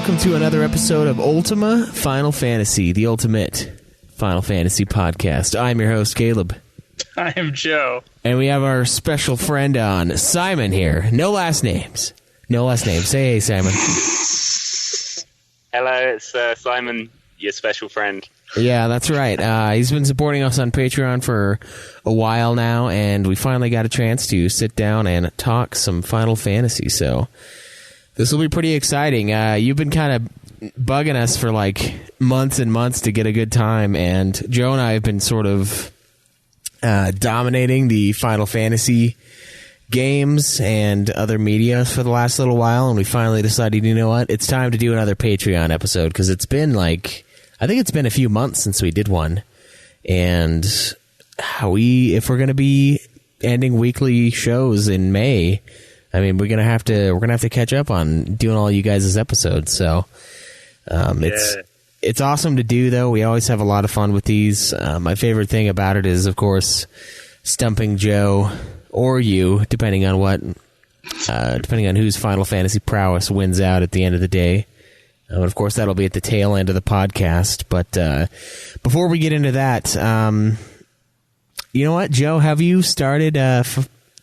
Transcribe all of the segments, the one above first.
welcome to another episode of Ultima Final Fantasy, the ultimate Final Fantasy podcast. I'm your host, Caleb. I am Joe. And we have our special friend on, Simon here. No last names. No last names. Say hey, Simon. Hello, it's Simon, your special friend. Yeah, that's right. He's been supporting us on Patreon for a while now, and we finally got a chance to sit down and talk some Final Fantasy, so this will be pretty exciting. You've been kind of bugging us for like months and months to get a good time, and Joe and I have been sort of dominating the Final Fantasy games and other media for the last little while, and we finally decided, you know what, it's time to do another Patreon episode, because it's been like, I think it's been a few months since we did one, and if we're going to be ending weekly shows in May, I mean, we're gonna have to catch up on doing all you guys' episodes. So it's awesome to do, though. We always have a lot of fun with these. My favorite thing about it is, of course, stumping Joe or you, depending on whose Final Fantasy prowess wins out at the end of the day. Of course, that'll be at the tail end of the podcast. But before we get into that, you know what, Joe? Have you started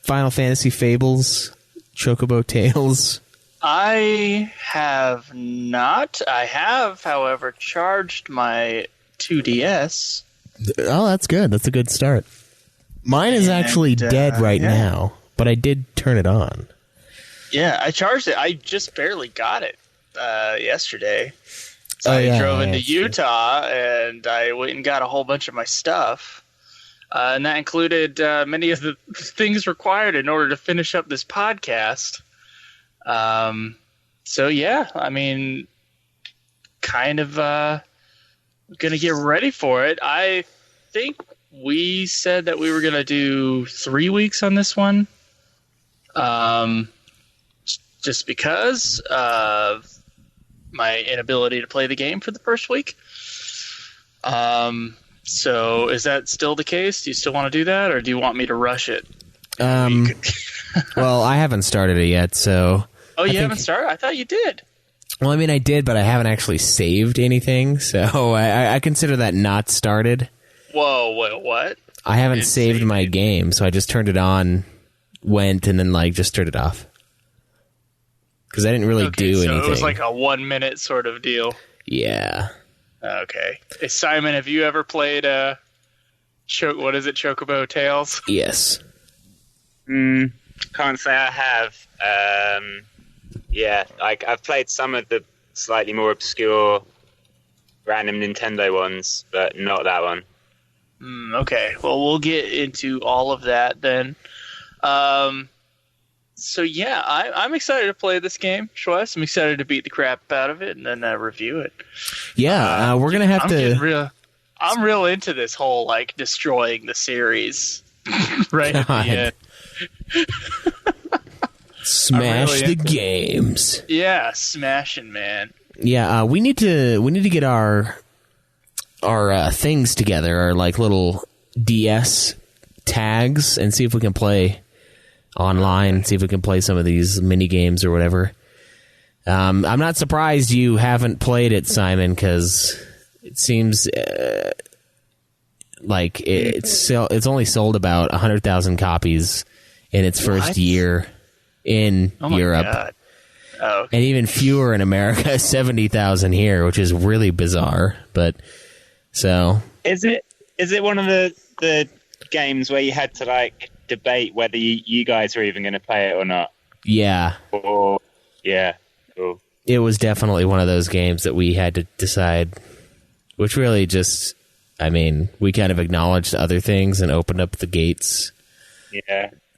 Final Fantasy Fables? Chocobo Tales? I have not. I have, however, charged my 2DS. Oh, that's good. That's a good start. Mine is actually dead right now, but I did turn it on. Yeah, I charged it. I just barely got it yesterday. So I drove into Utah, and I went and got a whole bunch of my stuff. And that included many of the things required in order to finish up this podcast. So, yeah, I mean, kind of going to get ready for it. I think we said that we were going to do 3 weeks on this one. Just because of my inability to play the game for the first week. So is that still the case? Do you still want to do that, or do you want me to rush it? Well, I haven't started it yet, so... Oh, you haven't started? I thought you did. Well, I mean, I did, but I haven't actually saved anything, so I consider that not started. Whoa, what? I haven't saved my game, so I just turned it on, went, and then just turned it off. Because I didn't really do anything. So it was like a 1 minute sort of deal. Yeah. Okay. Hey, Simon, have you ever played Chocobo Tales? Yes. Can't say I have. Yeah, I've played some of the slightly more obscure random Nintendo ones, but not that one. Okay. Well, we'll get into all of that then. So yeah, I'm excited to play this game, Schweiss. I'm excited to beat the crap out of it and then review it. Yeah, we're gonna have to. I'm real into this whole destroying the series right at the end. Smash the games. Yeah, smashing, man. Yeah, we need to get our things together, our little DS tags, and see if we can play online, see if we can play some of these mini games or whatever. I'm not surprised you haven't played it, Simon, because it seems like it's only sold about 100,000 copies in its first year in Europe. God. Oh, okay. And even fewer in America, 70,000 here, which is really bizarre. But so is it one of the games where you had to debate whether you guys were even going to play it or not? Yeah. Or yeah, cool. It was definitely one of those games that we had to decide, which really just, I mean, we kind of acknowledged other things and opened up the gates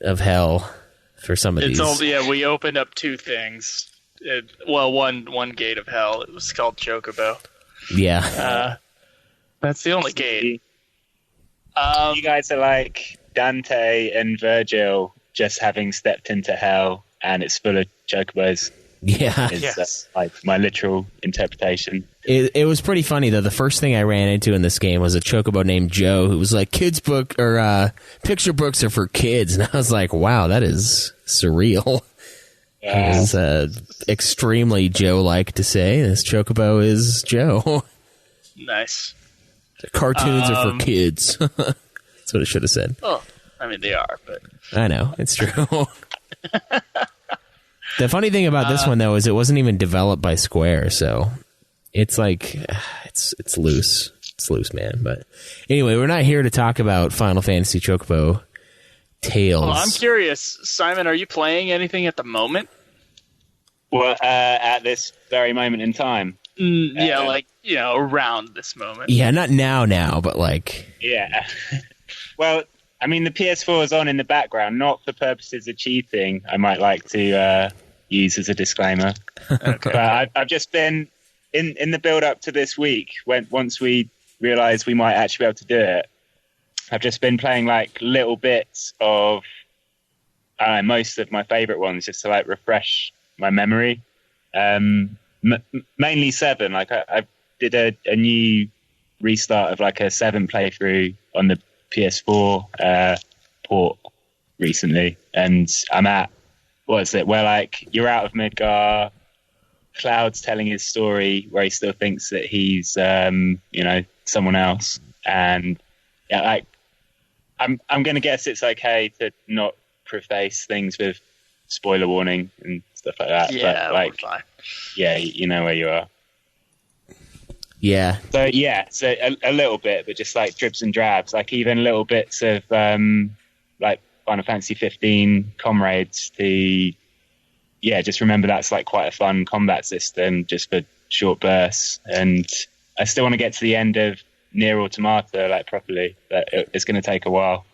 of hell for some of these. We opened up two things. One gate of hell. It was called Chocobo. Yeah. That's the only gate. You guys are like Dante and Virgil just having stepped into hell, and it's full of chocobos. Yeah. It's my literal interpretation. It was pretty funny, though. The first thing I ran into in this game was a chocobo named Joe, who was like, kids book or picture books are for kids. And I was like, wow, that is surreal. As extremely Joe-like to say, this Chocobo is Joe. Nice. Cartoons are for kids. That's what it should have said. Oh, I mean, they are, but... I know, it's true. The funny thing about this one, though, is it wasn't even developed by Square, so it's like, it's loose. It's loose, man. But anyway, we're not here to talk about Final Fantasy Chocobo Tales. Well, I'm curious, Simon, are you playing anything at the moment? Well, at this very moment in time. Around this moment. Yeah, not now, but like... Yeah. Well, I mean, the PS4 is on in the background, not for purposes of cheating, I might like to use as a disclaimer. Okay. But I've just been, in the build-up to this week, once we realised we might actually be able to do it, I've just been playing, like, little bits of most of my favourite ones, just to, like, refresh my memory. Mainly 7. Like, I did a new restart of, like, a 7 playthrough on the PS4 port recently, and I'm at where like you're out of Midgar, Cloud's telling his story where he still thinks that he's someone else, and yeah, like I'm gonna guess it's okay to not preface things with spoiler warning and stuff like that. Yeah, but, like, we're fine. Yeah, you know where you are. Yeah. So a little bit, but just like dribs and drabs, like even little bits of like Final Fantasy 15 Comrades. Just remember that's like quite a fun combat system, just for short bursts. And I still want to get to the end of Nier Automata like properly, but it's going to take a while.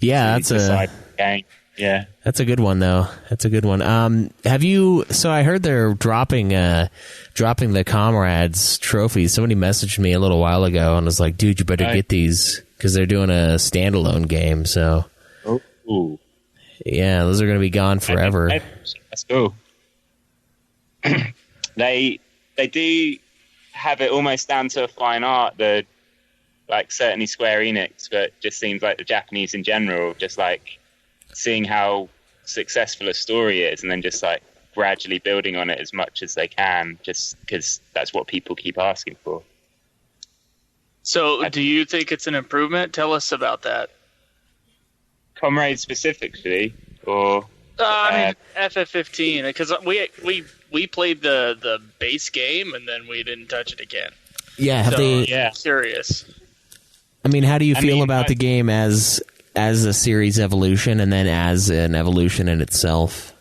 Yeah, that's a side game. Yeah, that's a good one though. That's a good one. Have you? So I heard they're dropping the Comrades trophies. Somebody messaged me a little while ago and was like, "Dude, you better get these because they're doing a standalone game." So, yeah, those are going to be gone forever. That's cool. They do have it almost down to a fine art. Like certainly Square Enix, but it just seems like the Japanese in general, just like seeing how successful a story is and then just like gradually building on it as much as they can, just because that's what people keep asking for. So do you think it's an improvement? Tell us about that. Comrade specifically, or I mean FF15, because we played the base game and then we didn't touch it again. Yeah, Curious. I mean, how do you feel about the game as a series evolution and then as an evolution in itself?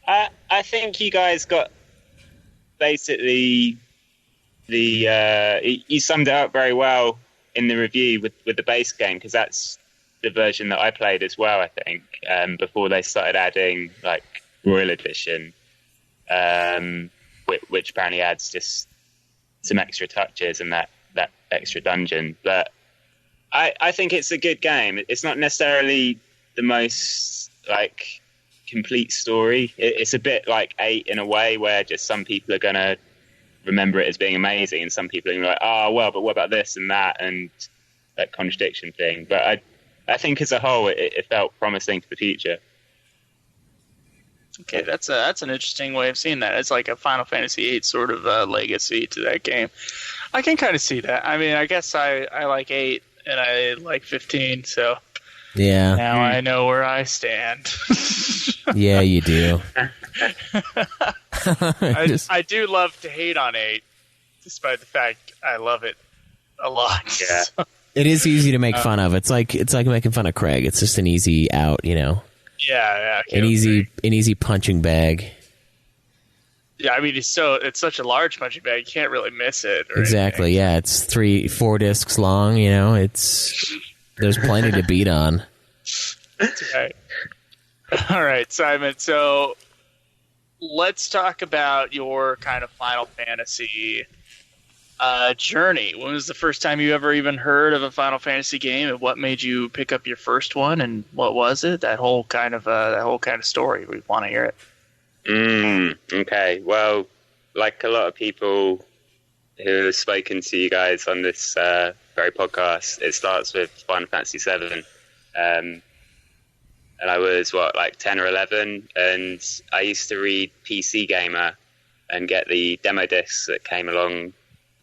I think you guys got basically you summed it up very well in the review with the base game, because that's the version that I played as well, I think, before they started adding like Royal Edition, which apparently adds just some extra touches and that extra dungeon. But I think it's a good game. It's not necessarily the most like complete story. It's a bit like 8 in a way, where just some people are going to remember it as being amazing and some people are going to be like, oh, well, but what about this and that, and that contradiction thing. But I think as a whole, it felt promising for the future. Okay, that's an interesting way of seeing that. It's like a Final Fantasy VIII sort of legacy to that game. I can kind of see that. I mean, I guess I like 8 and I like 15, so yeah. Now I know where I stand. Yeah, you do. I do love to hate on 8, despite the fact I love it a lot. Yeah. So. It is easy to make fun of. It's like making fun of Craig. It's just an easy out, you know. Yeah. An easy punching bag. Yeah, I mean it's such a large punching bag, you can't really miss it. Exactly. Anything. Yeah, it's 3-4 discs long. You know, there's plenty to beat on. Right. All right, Simon. So let's talk about your kind of Final Fantasy journey. When was the first time you ever even heard of a Final Fantasy game, and what made you pick up your first one, and what was it? That whole kind of story. We want to hear it. Okay. Well, like a lot of people who have spoken to you guys on this very podcast, it starts with Final Fantasy VII. and I was like 10 or 11, and I used to read PC Gamer and get the demo discs that came along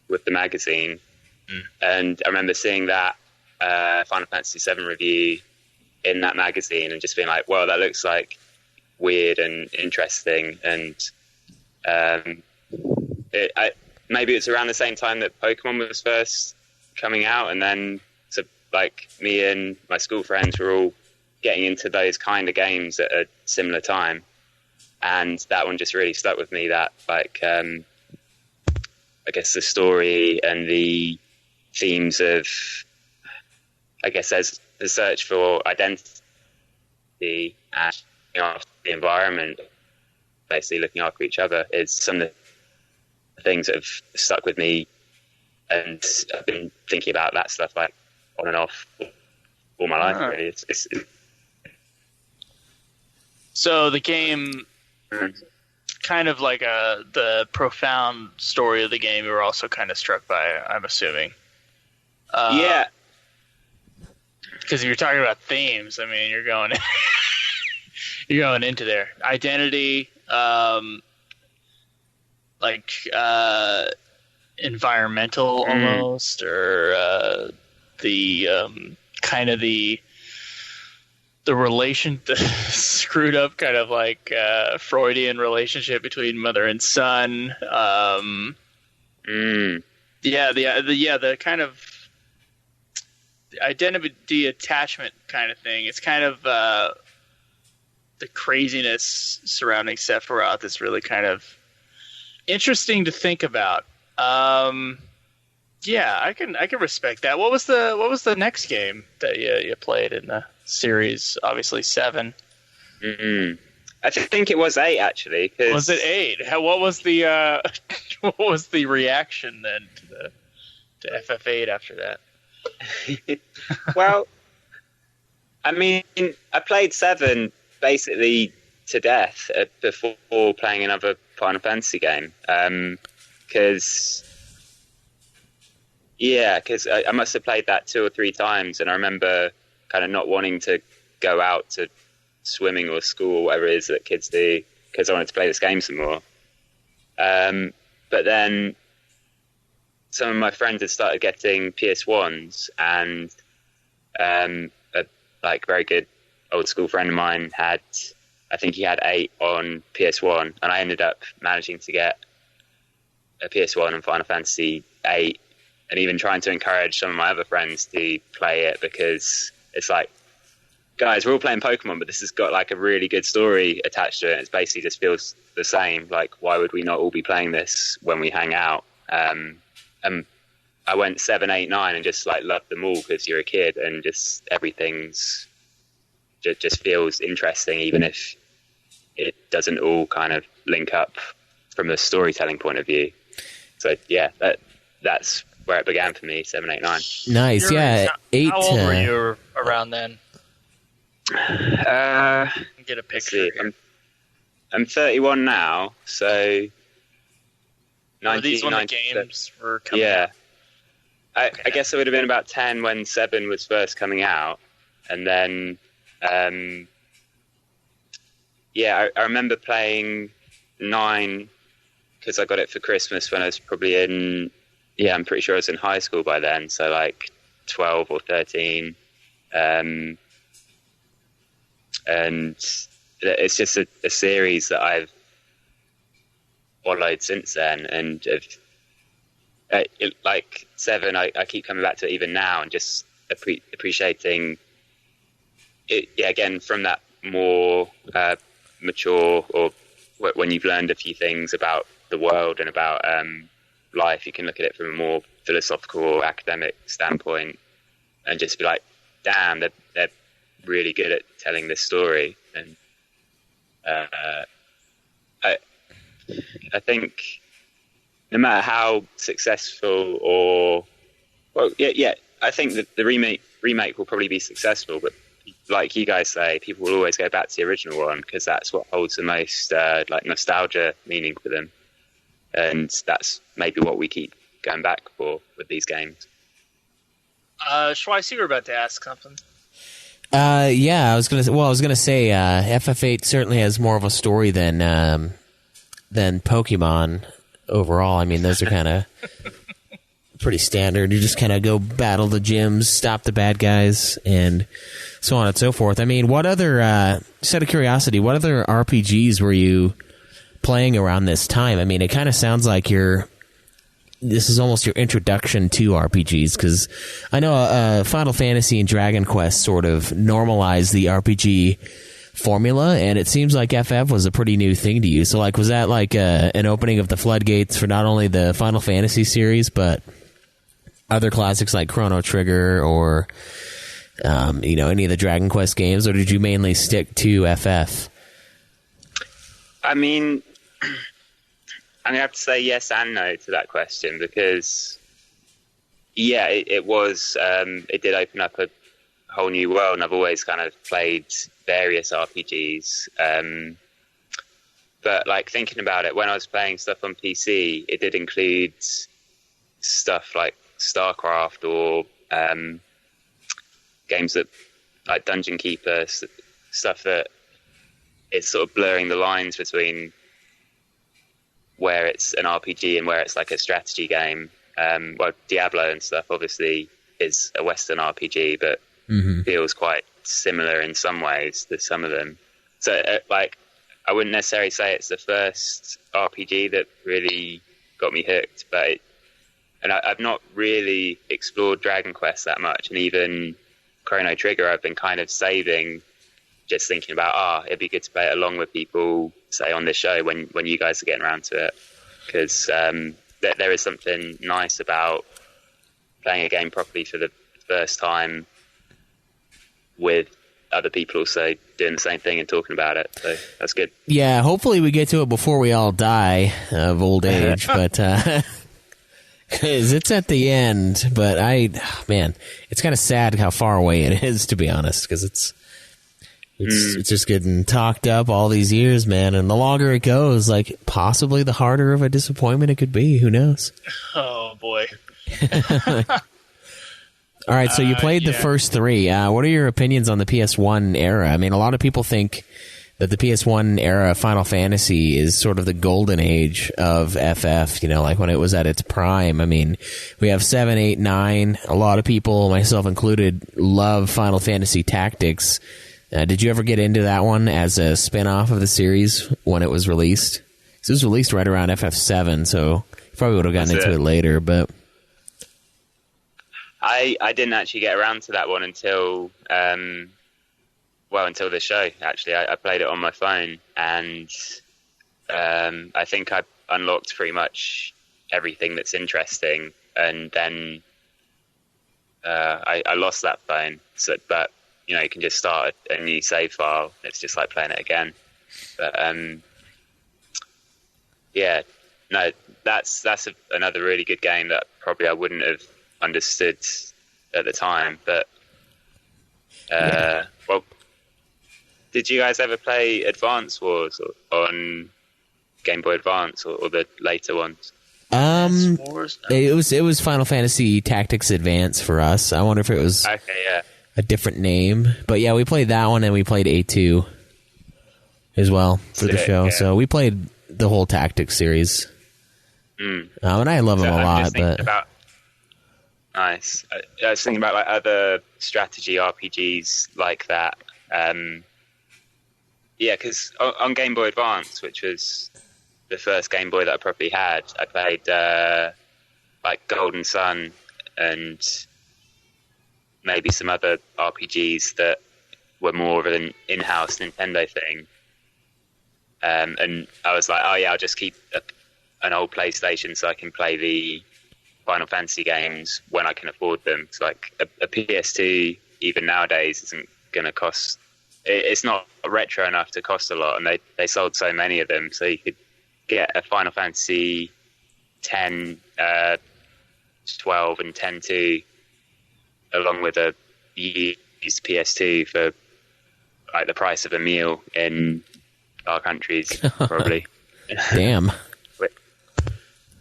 with the magazine. And I remember seeing that Final Fantasy VII review in that magazine and just being like, well, that looks like weird and interesting. And maybe it's around the same time that Pokemon was first coming out, and then so like me and my school friends were all getting into those kind of games at a similar time, and that one just really stuck with me. That like I guess the story and the themes of, I guess, there's the search for identity and the environment, basically looking after each other, is some of the things that have stuck with me, and I've been thinking about that stuff like on and off all my life. Really, it's so the game, kind of like the profound story of the game, you were also kind of struck by, I'm assuming. Yeah, because if you're talking about themes, I mean, you're going into their identity, like environmental almost, or the kind of the relation, the screwed up kind of like Freudian relationship between mother and son. The kind of the identity attachment kind of thing. It's kind of the craziness surrounding Sephiroth is really kind of interesting to think about. I can respect that. What was the next game that you played in the series? Obviously 7. I think it was 8 actually. Was it 8? What was the what was the reaction then to FF8 after that? Well, I mean, I played 7 basically to death before playing another Final Fantasy game. Because I must have played that 2 or 3 times, and I remember kind of not wanting to go out to swimming or school or whatever it is that kids do, because I wanted to play this game some more. But then some of my friends had started getting PS1s, and a like very good old school friend of mine had 8 on PS1, and I ended up managing to get a PS1 and Final Fantasy 8, and even trying to encourage some of my other friends to play it, because it's like, guys, we're all playing Pokemon, but this has got like a really good story attached to it. It basically just feels the same. Like, why would we not all be playing this when we hang out? I went 7, 8, 9 and just like loved them all, because you're a kid and just everything's just feels interesting, even if it doesn't all kind of link up from a storytelling point of view. So yeah, that's where it began for me. 7, 8, 9. Nice. Yeah. 8. How old were you around then? Get a picture. I'm 31 now, so. Were these when the games were coming out? I guess I would have been about 10 when 7 was first coming out, and then I remember playing 9 because I got it for Christmas when I was probably I'm pretty sure I was in high school by then, so like 12 or 13. And it's just a series that I've followed since then, and like 7, I keep coming back to it even now, and just appreciating it, again, from that more mature, or when you've learned a few things about the world and about life, you can look at it from a more philosophical or academic standpoint and just be like, damn, they're really good at telling this story. And I think no matter how successful I think that the remake will probably be successful, but like you guys say, people will always go back to the original one, because that's what holds the most like nostalgia meaning for them, and that's maybe what we keep going back for with these games. Schweiss, you were about to ask something. Yeah, I was gonna say FF8 certainly has more of a story than Pokemon overall. I mean, those are kind of pretty standard. You just kind of go battle the gyms, stop the bad guys, and so on and so forth. I mean, what other, just out of curiosity, what other RPGs were you playing around this time? I mean, it kind of sounds like this is almost your introduction to RPGs, because I know Final Fantasy and Dragon Quest sort of normalized the RPG formula, and it seems like FF was a pretty new thing to you. So, like, was that like an opening of the floodgates for not only the Final Fantasy series, but other classics like Chrono Trigger or any of the Dragon Quest games, or did you mainly stick to FF? I mean, I'm going to have to say yes and no to that question, because, yeah, it was, it did open up a whole new world, and I've always kind of played various RPGs. But, like, thinking about it, when I was playing stuff on PC, it did include stuff like StarCraft or games that, like Dungeon Keeper, stuff that it's sort of blurring the lines between where it's an RPG and where it's like a strategy game. Well, Diablo and stuff obviously is a Western RPG, but feels quite similar in some ways to some of them. So, like, I wouldn't necessarily say it's the first RPG that really got me hooked, but I've not really explored Dragon Quest that much, and even Chrono Trigger I've been kind of saving, just thinking about, it'd be good to play it along with people, say, on this show when you guys are getting around to it, because there is something nice about playing a game properly for the first time with other people also doing the same thing and talking about it. So that's good. Yeah, hopefully we get to it before we all die of old age, but because it's at the end. But it's kind of sad how far away it is, to be honest, because it's just getting talked up all these years, man. And the longer it goes, like, possibly the harder of a disappointment it could be. Who knows? Oh, boy. All right, so you played the first three. What are your opinions on the PS1 era? I mean, a lot of people think that the PS1 era Final Fantasy is sort of the golden age of FF, like when it was at its prime. I mean, we have 7, 8, 9. A lot of people, myself included, love Final Fantasy Tactics. Did you ever get into that one as a spin-off of the series when it was released? It was released right around FF7, so you probably would have gotten into it later, but I didn't actually get around to that one until the show, actually. I played it on my phone, and I think I unlocked pretty much everything that's interesting, and then I lost that phone. So, but you can just start a new save file. It's just like playing it again. But that's another really good game that probably I wouldn't have understood at the time. But well, did you guys ever play Advance Wars on Game Boy Advance or the later ones? It was Final Fantasy Tactics Advance for us. I wonder if it was a different name, but yeah, we played that one, and we played A2 as well for the show. Yeah. So we played the whole Tactics series, and I love them a lot. Nice. I was thinking about like other strategy RPGs like that. Because on Game Boy Advance, which was the first Game Boy that I probably had, I played like Golden Sun and maybe some other RPGs that were more of an in-house Nintendo thing. And I was like, I'll just keep an old PlayStation so I can play the Final Fantasy games when I can afford them. It's like a PS2, even nowadays, isn't going to cost... It's not retro enough to cost a lot, and they sold so many of them, so you could get a Final Fantasy 10, 12, and 10-2 along with a used PS2 for like the price of a meal in our countries, probably. Damn.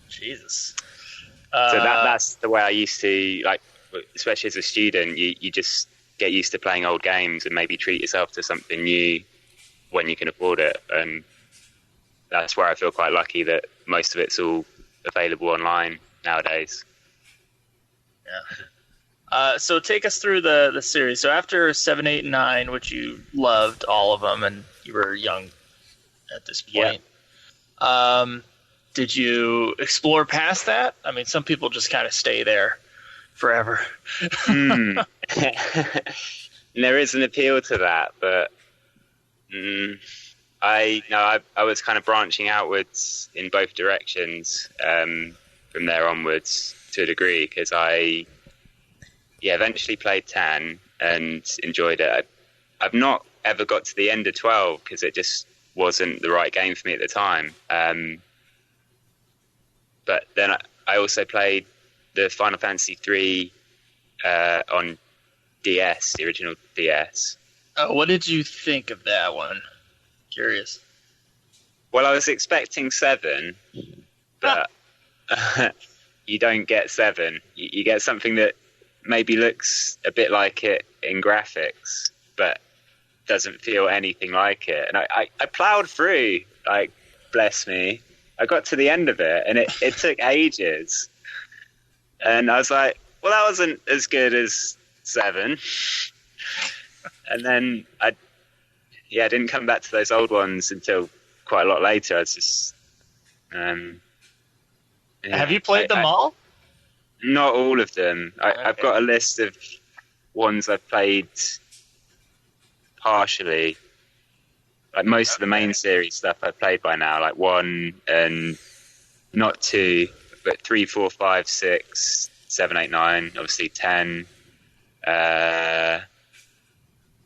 Jesus. So that's the way I used to, like, especially as a student, you just get used to playing old games and maybe treat yourself to something new when you can afford it. And that's where I feel quite lucky that most of it's all available online nowadays. Yeah. So take us through the series. So after 7, 8, and 9, which you loved all of them, and you were young at this point, did you explore past that? I mean, some people just kind of stay there forever. There is an appeal to that, but I was kind of branching outwards in both directions from there onwards to a degree, because I eventually played 10 and enjoyed it. I've not ever got to the end of 12 because it just wasn't the right game for me at the time. But then I also played the Final Fantasy 3 on DS, the original DS. What did you think of that one? Curious. Well, I was expecting 7, but you don't get 7. You get something that maybe looks a bit like it in graphics, but doesn't feel anything like it. And I plowed through, like, bless me. I got to the end of it, and it took ages. And I was like, well, that wasn't as good as 7. And then I didn't come back to those old ones until quite a lot later. I was just... Have you played them all? Not all of them. I've got a list of ones I've played partially. Like most of the main series stuff I've played by now, like 1 and not 2, but 3, 4, 5, 6, 7, 8, 9, obviously 10,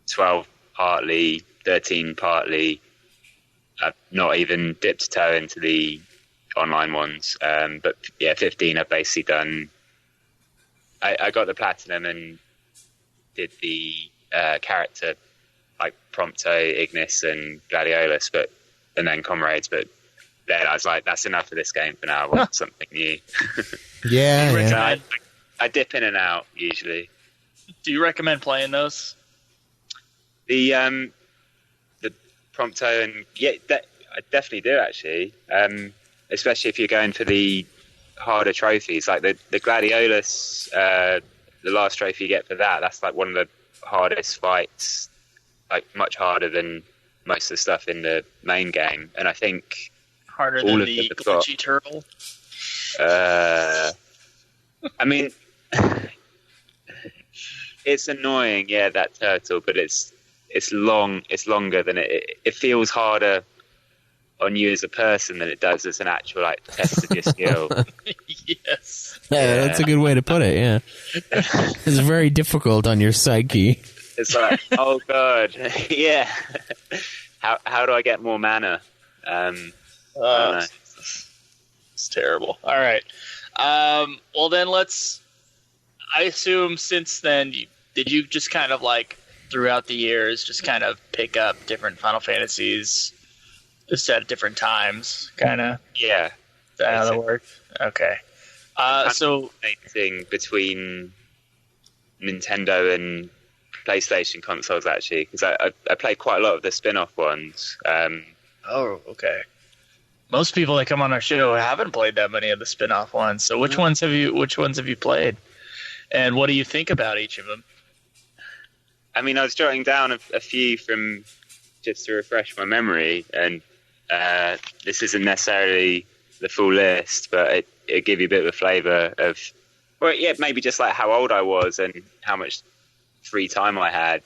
12 partly, 13 partly. I've not even dipped a toe into the online ones. But yeah, 15 I've basically done. I got the platinum and did the character like Prompto, Ignis, and Gladiolus, and then Comrades. But then I was like, that's enough for this game for now. I want something new. Yeah. I dip in and out usually. Do you recommend playing those? The Prompto and I definitely do actually. Especially if you're going for the harder trophies, like the Gladiolus, the last trophy you get for that's like one of the hardest fights, like much harder than most of the stuff in the main game. And I think harder than the glitchy turtle. I mean, it's annoying, that turtle, but it's long. It's longer than it feels harder on you as a person than it does as an actual like test of your skill. Yes. Yeah, that's a good way to put it. Yeah, it's very difficult on your psyche. It's like, oh god, yeah. How do I get more mana? It's terrible. All right. Well, then I assume since then, did you just kind of like throughout the years just kind of pick up different Final Fantasies just at different times, kind of? Yeah. Is that how that works? Okay. So between Nintendo and PlayStation consoles, actually, because I played quite a lot of the spin-off ones. Oh, okay. Most people that come on our show haven't played that many of the spin-off ones. So which ones have you played? And what do you think about each of them? I mean, I was jotting down a few from just to refresh my memory, and this isn't necessarily the full list, but it give you a bit of a flavour of, well, yeah, maybe just like how old I was and how much free time I had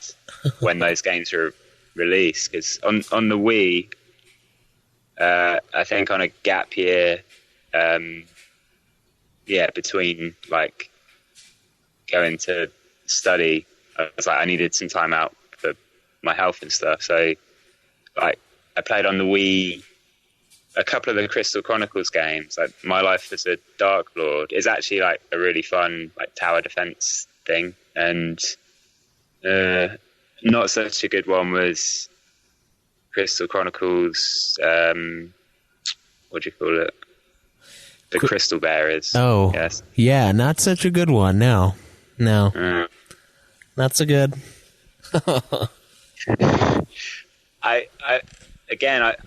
when those games were released. Because on the Wii, I think on a gap year, between like going to study, I was like, I needed some time out for my health and stuff. So like I played on the Wii a couple of the Crystal Chronicles games. Like My Life as a Dark Lord is actually like a really fun like tower defense thing. And not such a good one was Crystal Chronicles, what do you call it? The Crystal Bearers. Oh, yes. Yeah, not such a good one. No. Not so good. I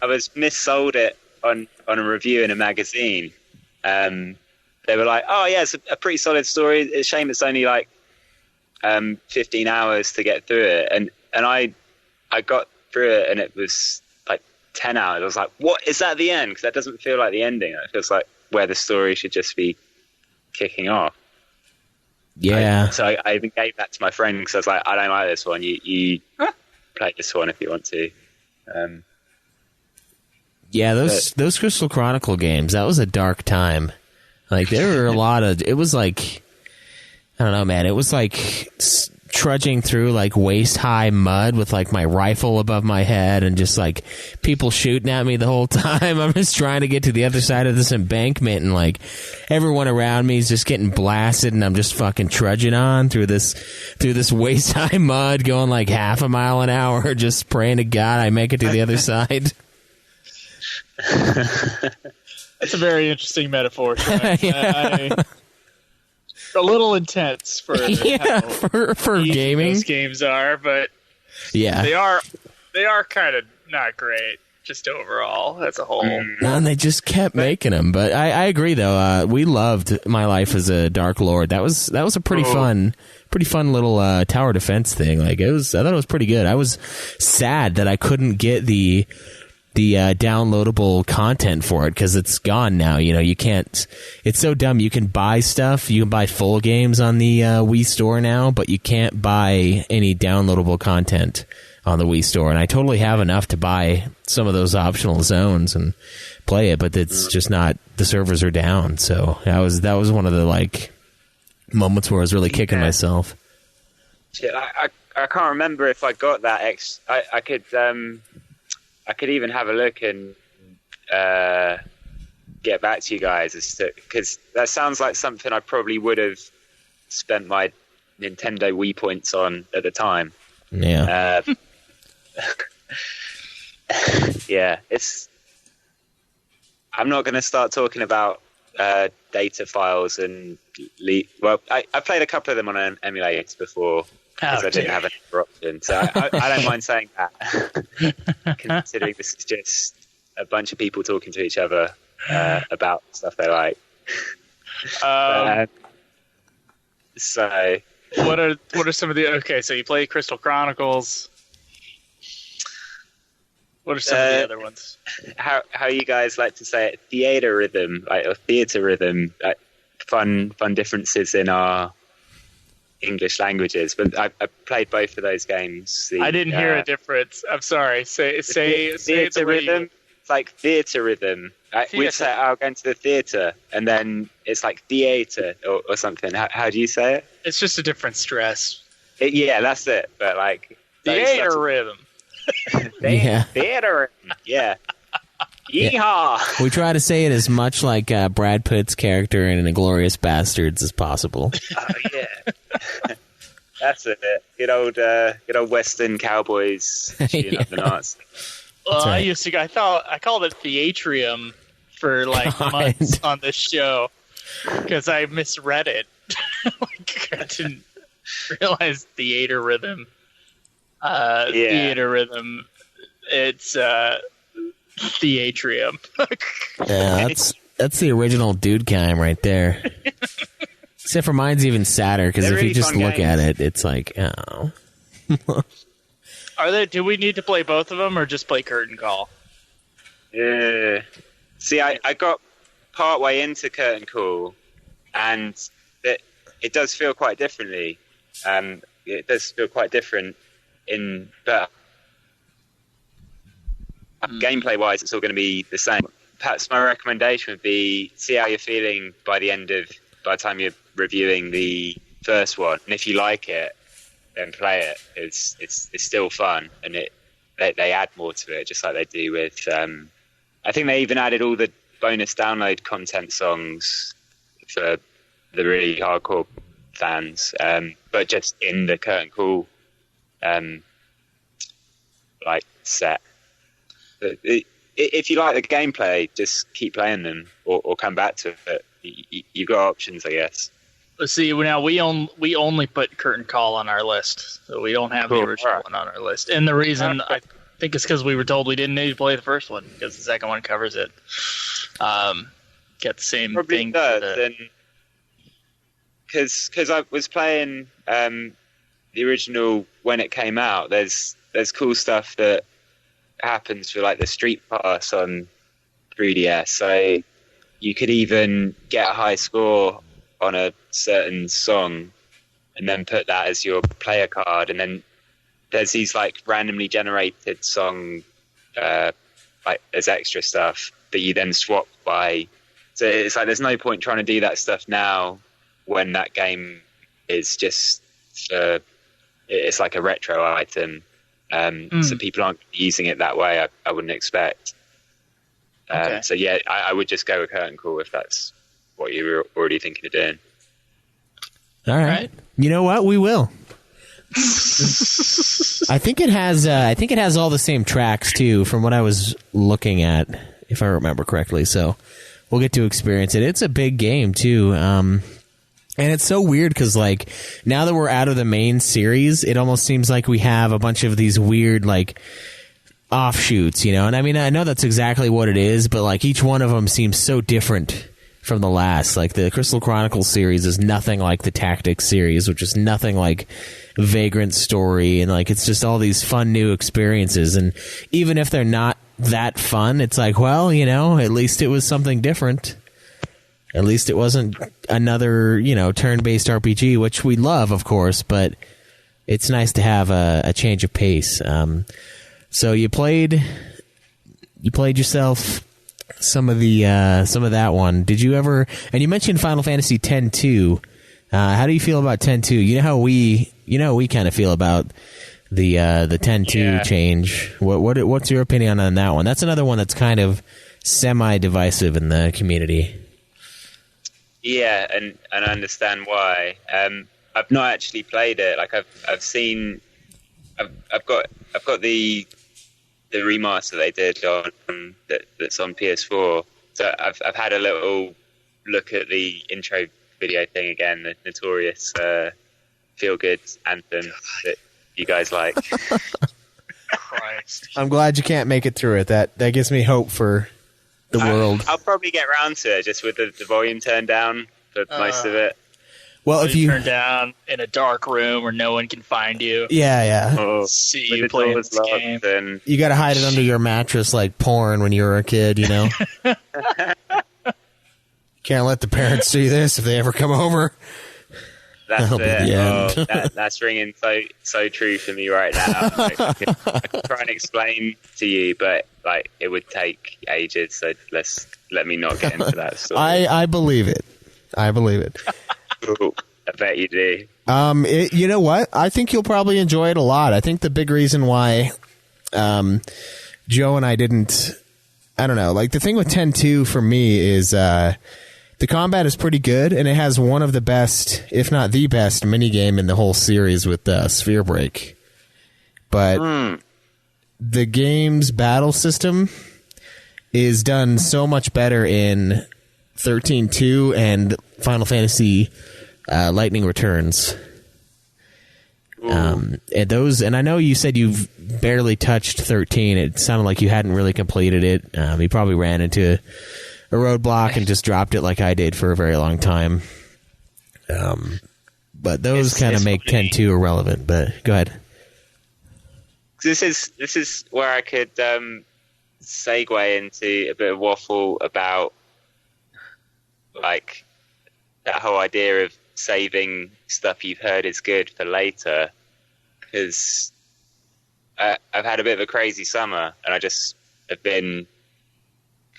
was missold it on a review in a magazine. They were like, "Oh yeah, it's a pretty solid story. It's a shame it's only like 15 hours to get through it." And I got through it, and it was like 10 hours. I was like, "What is that the end?" Because that doesn't feel like the ending. It feels like where the story should just be kicking off. Yeah. So I even gave that to my friend because I was like, "I don't like this one. You play this one if you want to." Yeah, those Crystal Chronicle games, that was a dark time. Like, there were a lot of... It was like... I don't know, man. It was like trudging through, like, waist-high mud with, like, my rifle above my head and just, like, people shooting at me the whole time. I'm just trying to get to the other side of this embankment, and, like, everyone around me is just getting blasted, and I'm just fucking trudging on through this waist-high mud, going, like, half a mile an hour, just praying to God I make it to the other side. That's a very interesting metaphor. A little intense for for gaming. Those games are, but yeah, they are kind of not great. Just overall, as a whole. And they just kept making them. But I agree, though. We loved My Life as a Dark Lord. That was a pretty fun little tower defense thing. Like, I thought it was pretty good. I was sad that I couldn't get the downloadable content for it because it's gone now. You know, you can't. It's so dumb. You can buy stuff. You can buy full games on the Wii Store now, but you can't buy any downloadable content on the Wii Store. And I totally have enough to buy some of those optional zones and play it, but it's just not. The servers are down. So that was one of the like moments where I was really kicking myself. Shit, I can't remember if I got that. I could even have a look and get back to you guys, because that sounds like something I probably would have spent my Nintendo Wii points on at the time. Yeah. Yeah, I'm not going to start talking about data files and... Well, I played a couple of them on an emulator before, because I didn't have an option. So I don't mind saying that, considering this is just a bunch of people talking to each other about stuff they like. So what are some of the... Okay, so you play Crystal Chronicles. What are some of the other ones? How you guys like to say it? Theater rhythm, or theater rhythm. Fun differences in our English languages, but I played both of those games. I didn't hear a difference. I'm sorry. Say theater rhythm. It's like theater rhythm. We'd say, "I'll go into the theater," and then it's like theater or something. How do you say it? It's just a different stress. Yeah, that's it. But like theater rhythm. Theater. Yeah. Yeehaw! We try to say it as much like Brad Pitt's character in Inglourious Bastards as possible. Oh yeah, that's it. Good old Western cowboys shooting up the Nazis. Well, right. I called it Theatrium for like months on this show because I misread it. I didn't realize theater rhythm. Theater rhythm. It's Theatrium. Yeah, that's the original Dude Kime right there. Except for mine's even sadder because if you just look at it, it's like, oh. Do we need to play both of them or just play Curtain Call? Yeah. See, I got part way into Curtain Call, and it does feel quite differently. It does feel quite different but gameplay wise, it's all going to be the same. Perhaps my recommendation would be see how you're feeling by the time you're reviewing the first one, and if you like it, then play it. It's still fun, and they add more to it, just like they do with. I think they even added all the bonus download content songs for the really hardcore fans, but just in the Curtain Call like set. If you like the gameplay, just keep playing them or come back to it. You've got options, I guess. Let's see. Now we only put Curtain Call on our list, so we don't have the original one on our list. And the reason I think it's because we were told we didn't need to play the first one because the second one covers it. Get the same Probably thing. Does, because I was playing the original when it came out. There's cool stuff that happens for like the Street Pass on 3DS. So you could even get a high score on a certain song and then put that as your player card, and then there's these like randomly generated song like as extra stuff that you then swap by. So it's like there's no point trying to do that stuff now when that game is just it's like a retro item. So people aren't using it that way, I wouldn't expect. Okay. So yeah, I would just go with Curtain Call if that's what you were already thinking of doing. All right. You know what? We will. I think it has all the same tracks too, from what I was looking at, if I remember correctly. So we'll get to experience it. It's a big game too, and it's so weird because like now that we're out of the main series, it almost seems like we have a bunch of these weird like offshoots, you know. And I mean, I know that's exactly what it is, but like each one of them seems so different from the last. Like the Crystal Chronicles series is nothing like the Tactics series, which is nothing like Vagrant's story, and like it's just all these fun new experiences. And even if they're not that fun, it's like, well, you know, at least it was something different. At least it wasn't another, you know, turn-based RPG, which we love, of course, but it's nice to have a change of pace. So you played yourself some of that one. Did you ever? And you mentioned Final Fantasy X-2. How do you feel about X-2? You know how we kind of feel about the X-2 change. What's your opinion on that one? That's another one that's kind of semi-divisive in the community. Yeah, and I understand why. I've not actually played it. Like I've seen, I've got the remaster they did on that's on PS4. So I've had a little look at the intro video thing again, the notorious feel good anthem that you guys like. Christ. I'm glad you can't make it through it. That gives me hope for the world. I'll probably get round to it just with the volume turned down for most of it. Well, if you turn down in a dark room where no one can find you, see you playing this game, then you got to hide it under your mattress like porn when you were a kid, you know. Can't let the parents see this if they ever come over. That's That'll it. be the end. That's ringing so true for me right now. Like, I could try and explain to you, but like it would take ages. So let me not get into that story. I believe it. I believe it. Ooh, I bet you do. You know what? I think you'll probably enjoy it a lot. I think the big reason why Joe and I didn't, I don't know, like the thing with 10-2 for me is the combat is pretty good, and it has one of the best, if not the best, minigame in the whole series with Sphere Break. But the game's battle system is done so much better in 13-2 and Final Fantasy Lightning Returns. And I know you said you've barely touched 13. It sounded like you hadn't really completed it. You probably ran into a roadblock and just dropped it like I did for a very long time. But those kind of make 10-2 irrelevant. But go ahead. This is where I could segue into a bit of waffle about like that whole idea of saving stuff you've heard is good for later, because I've had a bit of a crazy summer and I just have been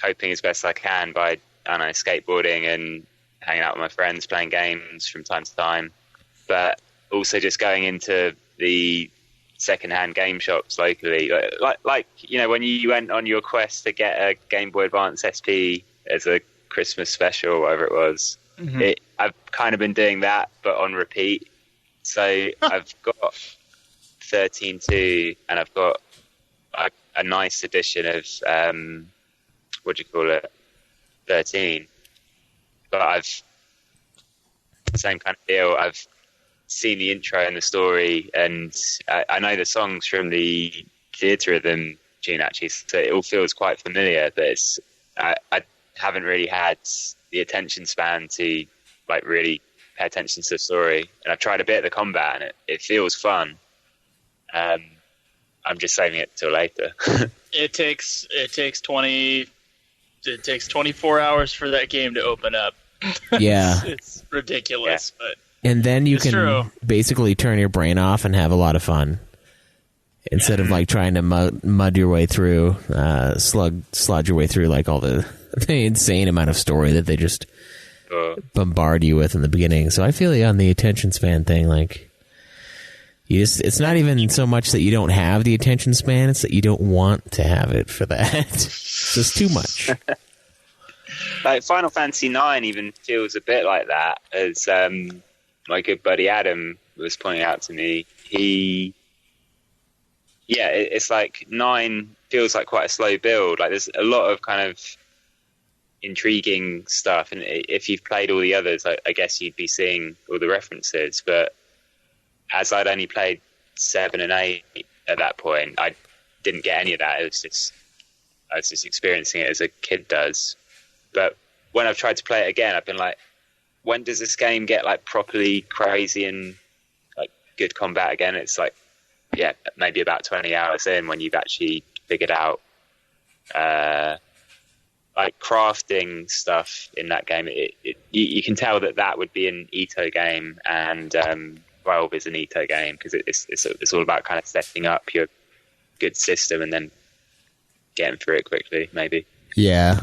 coping as best I can by, I don't know, skateboarding and hanging out with my friends, playing games from time to time, but also just going into the secondhand game shops locally, like you know, when you went on your quest to get a Game Boy Advance SP as a Christmas special or whatever it was. I've kind of been doing that but on repeat. So I've got 13-2 and I've got a nice edition of 13, but same kind of deal. I've seen the intro and the story, and I know the songs from the Theatre Rhythm tune actually, so it all feels quite familiar. But I haven't really had the attention span to like really pay attention to the story, and I've tried a bit of the combat, and it feels fun. I'm just saving it till later. It takes 24 hours for that game to open up. Yeah, it's ridiculous, but and then you can basically turn your brain off and have a lot of fun instead of like trying to mud your way through, sludge your way through like all the insane amount of story that they just bombard you with in the beginning. So I feel like on the attention span thing, like it's not even so much that you don't have the attention span, it's that you don't want to have it for that. It's just too much. Like Final Fantasy IX even feels a bit like that, as my good buddy Adam was pointing out to me. It's like 9 feels like quite a slow build. Like there's a lot of kind of intriguing stuff, and if you've played all the others, I guess you'd be seeing all the references. But as I'd only played 7 and 8 at that point, I didn't get any of that. I was just experiencing it as a kid does. But when I've tried to play it again, I've been like, when does this game get like properly crazy and like good combat again? It's like, maybe about 20 hours in when you've actually figured out like crafting stuff in that game. You can tell that would be an Ito game, and 12 is an Ito game, because it's all about kind of setting up your good system and then getting through it quickly, maybe. Yeah.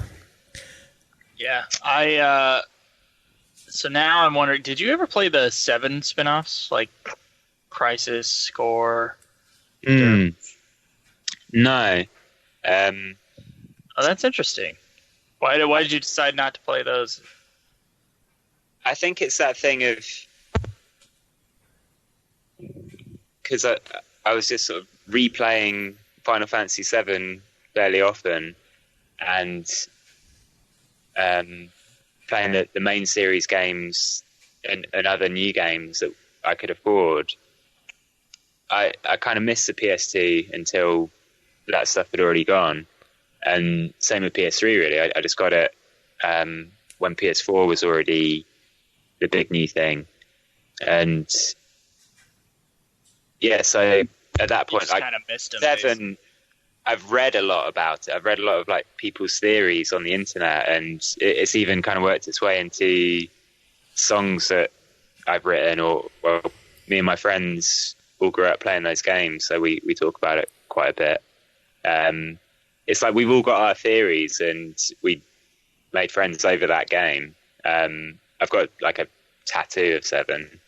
So now I'm wondering, did you ever play the 7 spin-offs, like Crisis, Score? No. Oh, that's interesting. Why did you decide not to play those? I think it's that thing of, because I was just sort of replaying Final Fantasy VII fairly often, and playing the main series games and other new games that I could afford. I kind of missed the PS2 until that stuff had already gone, and same with PS3 really. I just got it when PS4 was already the big new thing, and so at that point, I kind of missed them. 7. Basically. I've read a lot about it. I've read a lot of like people's theories on the internet, and it's even kind of worked its way into songs that I've written. Well, me and my friends all grew up playing those games, so we talk about it quite a bit. It's like we've all got our theories, and we made friends over that game. I've got like a tattoo of 7.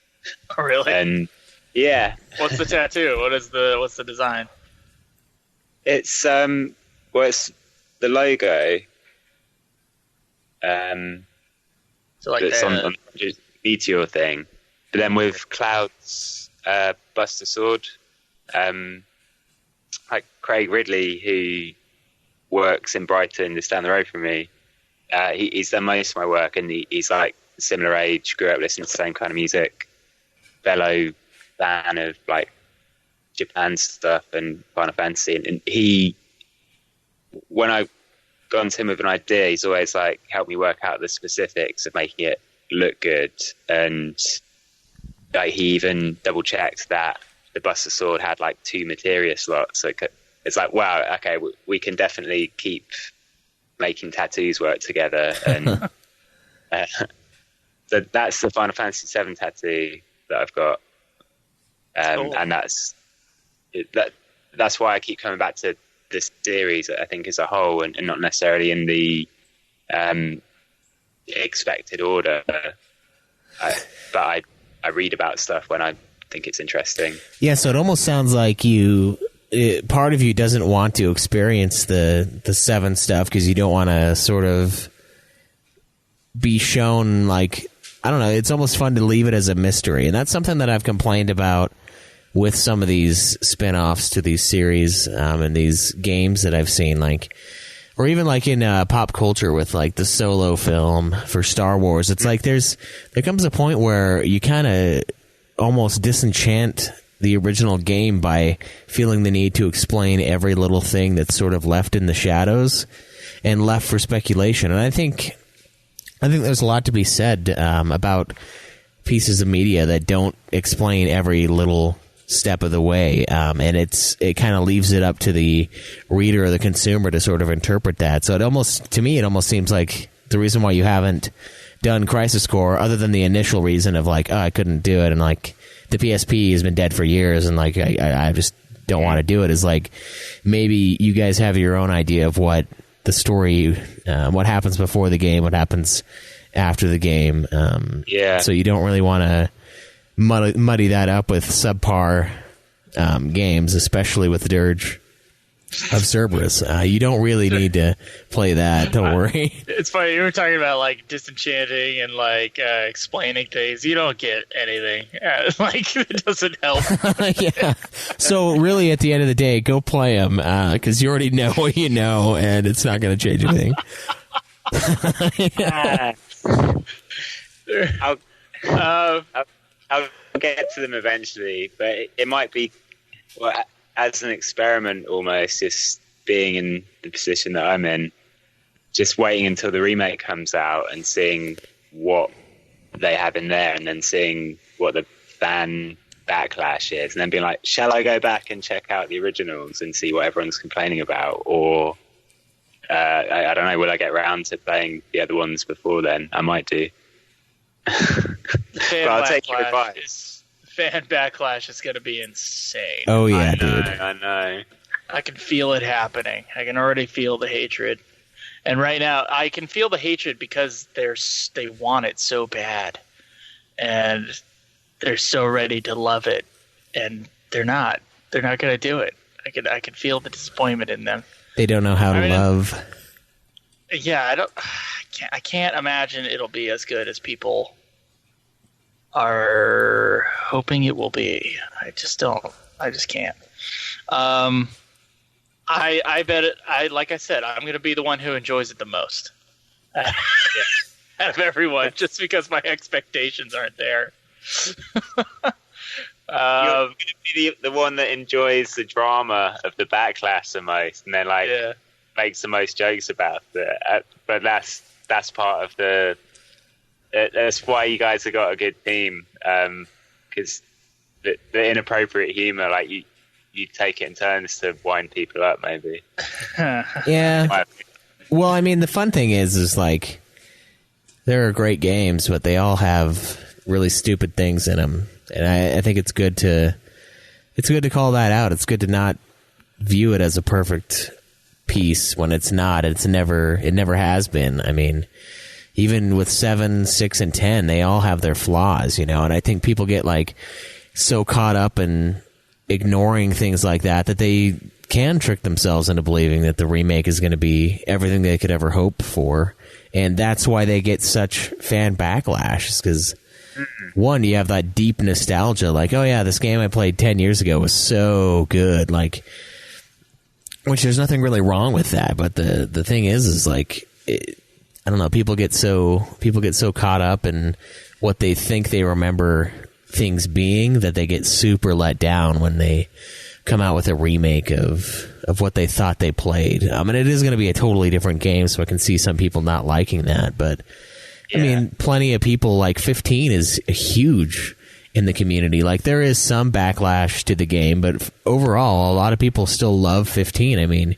Oh, really? And yeah. What's the tattoo? What's the design? It's it's the logo. So like that's on the meteor thing, but then with Cloud's Buster Sword. Like Craig Ridley, who works in Brighton, just down the road from me. He's done most of my work, and he's like similar age, grew up listening to the same kind of music, fellow fan of like Japan stuff and Final Fantasy, and he, when I gone to him with an idea, he's always like helped me work out the specifics of making it look good, and like he even double checked that the Buster Sword had like 2 materia slots, so it's like, wow, okay, we can definitely keep making tattoos work together. And so that's the Final Fantasy VII tattoo that I've got, cool. And that's why I keep coming back to this series, I think, as a whole, and not necessarily in the expected order. But I read about stuff when I think it's interesting. Yeah, so it almost sounds like part of you doesn't want to experience the 7 stuff because you don't want to sort of be shown, like, I don't know, it's almost fun to leave it as a mystery. And that's something that I've complained about with some of these spin-offs to these series and these games that I've seen. Like, Or even like in pop culture with like the Solo film for Star Wars, it's like there comes a point where you kind of almost disenchant the original game by feeling the need to explain every little thing that's sort of left in the shadows and left for speculation. And I think there's a lot to be said about pieces of media that don't explain every little step of the way, and it kind of leaves it up to the reader or the consumer to sort of interpret that. So to me it almost seems like the reason why you haven't done Crisis Core, other than the initial reason of like, oh, I couldn't do it, and like the PSP has been dead for years, and like I just don't want to do it, is like maybe you guys have your own idea of what the story, what happens before the game, what happens after the game. So you don't really want to muddy that up with subpar games, especially with the Dirge of Cerberus. You don't really need to play that. Don't worry. It's funny, you were talking about like disenchanting and like explaining things. You don't get anything. Like it doesn't help. Yeah. So really, at the end of the day, go play them because you already know what you know, and it's not going to change anything. I'll get to them eventually, but it might be, well, as an experiment almost, just being in the position that I'm in, just waiting until the remake comes out and seeing what they have in there, and then seeing what the fan backlash is, and then being like, shall I go back and check out the originals and see what everyone's complaining about? Or, I don't know, will I get around to playing the other ones before then? I might do. But I'll take your advice. Fan backlash is going to be insane. Oh yeah, dude. I know. I can feel it happening. I can already feel the hatred. And right now, I can feel the hatred because they want it so bad. And they're so ready to love it. And they're not. They're not going to do it. I can feel the disappointment in them. They don't know how to love. Yeah, I can't imagine it'll be as good as people are hoping it will be. I just can't. I bet it. Like I said, I'm going to be the one who enjoys it the most out of everyone, just because my expectations aren't there. You're going to be the one that enjoys the drama of the backlash the most, and then makes the most jokes about it. But that's part of the. That's why you guys have got a good team, because the inappropriate humor, like you take it in turns to wind people up, maybe. Yeah. Well, I mean, the fun thing is like there are great games, but they all have really stupid things in them, and I think it's good to call that out. It's good to not view it as a perfect piece when it's not. It never has been. I mean, even with 7, 6, and 10, they all have their flaws, you know. And I think people get like so caught up in ignoring things like that they can trick themselves into believing that the remake is going to be everything they could ever hope for, and that's why they get such fan backlash. Because one, you have that deep nostalgia, like, oh yeah, this game I played 10 years ago was so good, like, which there's nothing really wrong with that. But the thing is like, I don't know, people get so caught up in what they think they remember things being that they get super let down when they come out with a remake of what they thought they played. I mean, it is going to be a totally different game, so I can see some people not liking that. But I mean, plenty of people, like 15 is huge in the community. Like, there is some backlash to the game, but overall, a lot of people still love 15. I mean,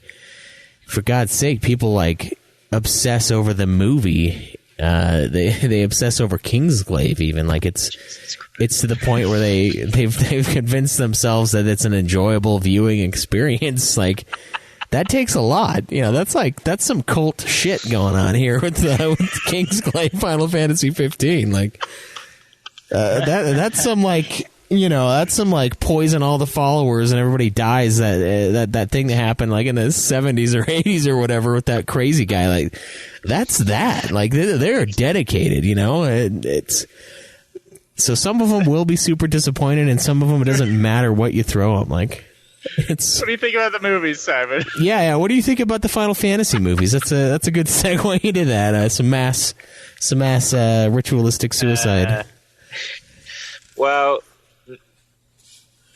for God's sake, people like obsess over the movie. They obsess over Kingsglaive even. Like, it's to the point where they've convinced themselves that it's an enjoyable viewing experience. Like, that takes a lot. You know, that's some cult shit going on here with Kingsglaive Final Fantasy 15. Like, that's some like, you know, that's some like poison all the followers and everybody dies. That thing that happened like in the 70s or 80s or whatever with that crazy guy. Like, that's that. Like, they're dedicated. You know, it's. So some of them will be super disappointed, and some of them it doesn't matter what you throw them. Like, It's What do you think about the movies, Simon? yeah. What do you think about the Final Fantasy movies? That's a good segue into that. Some mass ritualistic suicide. Well,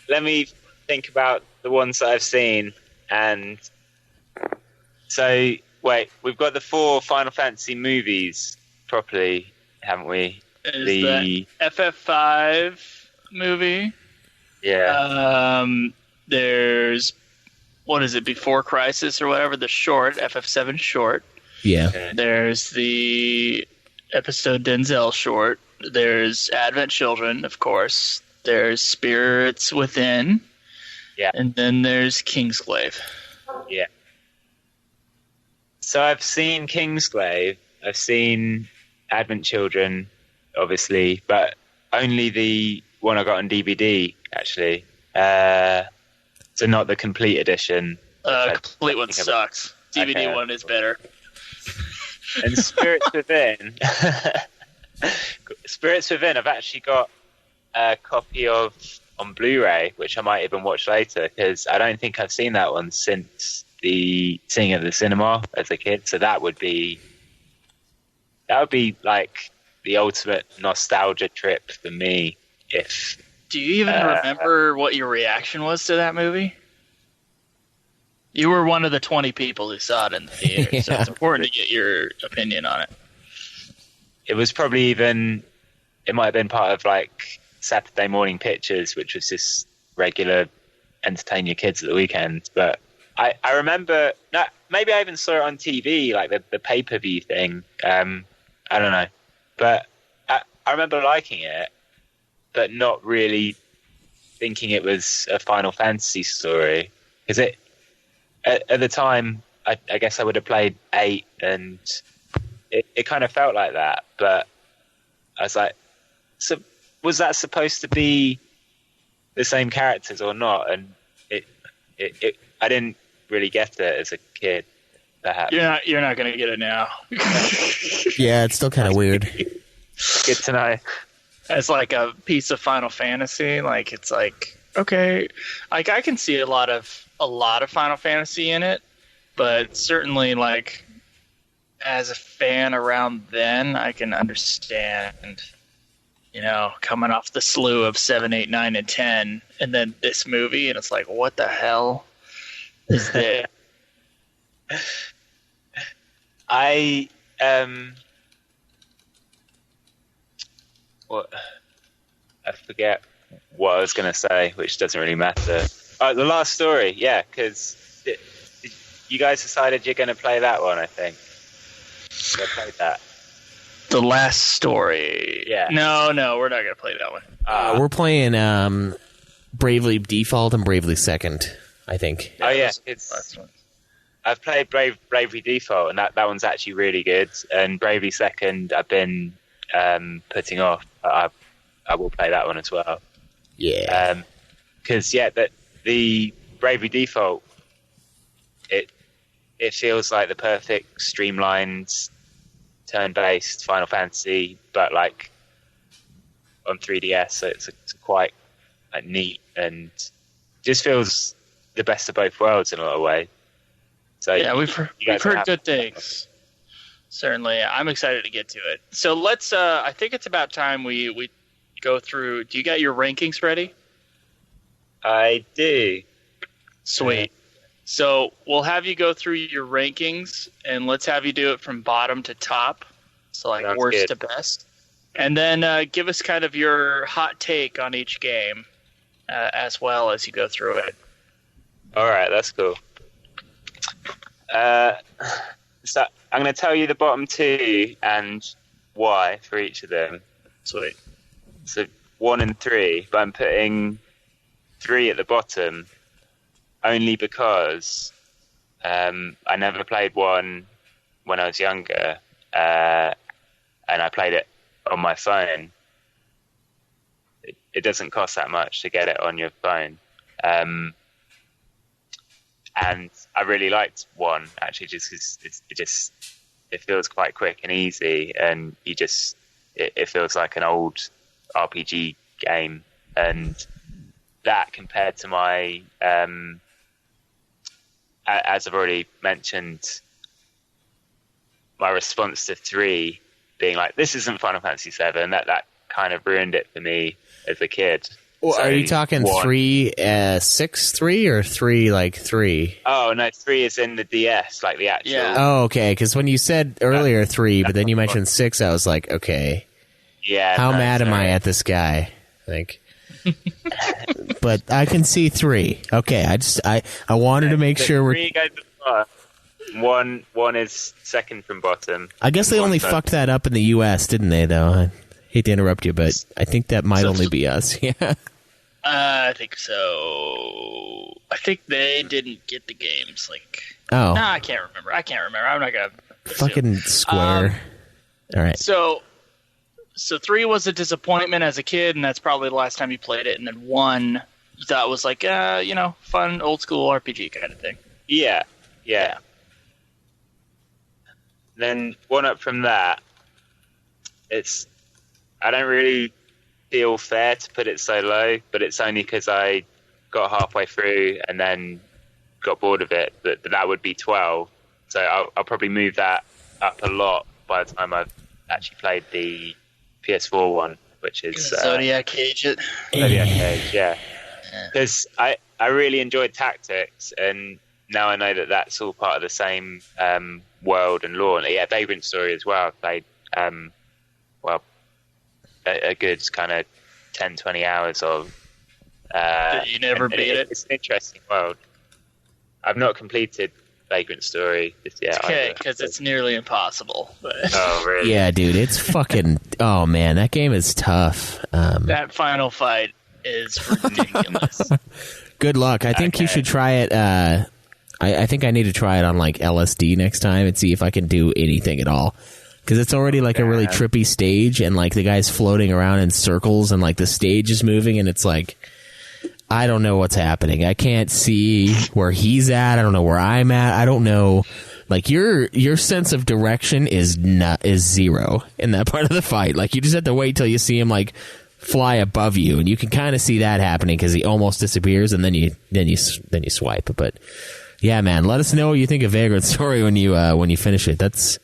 let me think about the ones that I've seen. And so, wait, we've got the 4 Final Fantasy movies properly, haven't we? There's the FF5 movie. Yeah. There's, what is it, Before Crisis or whatever, the short, FF7 short. Yeah. There's the episode Denzel short. There's Advent Children, of course. There's Spirits Within. Yeah. And then there's Kingsglaive. Yeah. So I've seen Kingsglaive. I've seen Advent Children, obviously, but only the one I got on DVD, actually. So not the complete edition. Complete one sucks. DVD one is better. And Spirits Within. Spirits Within, I've actually got a copy of on Blu-ray, which I might even watch later, because I don't think I've seen that one since seeing it at the cinema as a kid. So that would be like the ultimate nostalgia trip for me. Do you even remember what your reaction was to that movie? You were one of the 20 people who saw it in the theater, Yeah. so it's important to get your opinion on it. It was probably it might have been part of like Saturday Morning Pictures, which was just regular entertain your kids at the weekend. But I remember, maybe I even saw it on TV, like the pay-per-view thing. I don't know. But I remember liking it, but not really thinking it was a Final Fantasy story. Because at the time, I guess I would have played 8, and it kind of felt like that. But I was like, so was that supposed to be the same characters or not? And I didn't really get it as a kid. Perhaps. You're not going to get it now. Yeah, it's still kind of weird. Good to know. As like a piece of Final Fantasy, like it's like, okay, like I can see a lot of Final Fantasy in it, but certainly like as a fan around then, I can understand, coming off the slew of 7, 8, 9, and 10, and then this movie, and it's like, what the hell is this? I forget what I was going to say, which doesn't really matter. Oh, the last story, yeah, because you guys decided you're going to play that one, I think. I played that. The last story. Yeah. No, we're not going to play that one. We're playing Bravely Default and Bravely Second, I think. Oh, yeah. Last one. I've played Bravely Default, and that one's actually really good. And Bravely Second, I've been putting off. I will play that one as well. Yeah. Because the Bravely Default, it feels like the perfect streamlined turn-based Final Fantasy, but like on 3DS. So it's quite like neat and just feels the best of both worlds in a lot of ways. So yeah, we've heard good things. Certainly, I'm excited to get to it. So let's. I think it's about time we go through. Do you got your rankings ready? I do. Sweet. So we'll have you go through your rankings, and let's have you do it from bottom to top. So like Sounds worst good. to best, and then give us kind of your hot take on each game, as well as you go through it. All right, that's cool. So I'm going to tell you the bottom 2 and why for each of them. Sweet. So 1 and 3, but I'm putting 3 at the bottom only because I never played 1 when I was younger, and I played it on my phone. It doesn't cost that much to get it on your phone. And I really liked 1 actually, just because it feels quite quick and easy, and it feels like an old RPG game. And that compared to my, as I've already mentioned, my response to 3 being like, this isn't Final Fantasy 7. That kind of ruined it for me as a kid. Well, So are you talking 3, 6, 3, or 3 like 3? Oh no, 3 is in the DS, like the actual. Yeah. Oh, okay. Because when you said earlier 3, but then you mentioned 6, I was like, okay. Yeah. How no, mad am sorry. I at this guy? Like, but I can see 3. Okay, I wanted to make The sure we're. 3 goes before. One is second from bottom. I guess they only fucked that up in the U.S., didn't they? Though I hate to interrupt you, but I think that might only be us. Yeah. I think so. I think they didn't get the games. Like, Oh. I can't remember. I'm not gonna Fucking Square. All right. So 3 was a disappointment as a kid, and that's probably the last time you played it. And then 1, you thought was like, fun old school RPG kind of thing. Yeah. Then one up from that, I don't really feel fair to put it so low, but it's only because I got halfway through and then got bored of it. But that would be 12. So I'll probably move that up a lot by the time I've actually played the PS4 one, which is Zodiac Age. Zodiac Age, yeah. Because I really enjoyed Tactics, and now I know that that's all part of the same world and lore. And yeah, Vagrant Story as well. I played a good kind of 10, 20 hours of. You never beat it? It's an interesting world. I've not completed Vagrant Story just yet. Okay, because it's nearly impossible. But Oh, really? Yeah, dude, it's fucking. Oh man, that game is tough. that final fight is ridiculous. Good luck. I think you should try it. I think I need to try it on like LSD next time and see if I can do anything at all. Because it's already like a really trippy stage, and like the guy's floating around in circles, and like the stage is moving, and it's like I don't know what's happening. I can't see where he's at. I don't know where I'm at. I don't know. Like your sense of direction is zero in that part of the fight. Like you just have to wait till you see him like fly above you, and you can kind of see that happening because he almost disappears, and then you swipe. But yeah, man, let us know what you think of Vagrant Story when you finish it. That's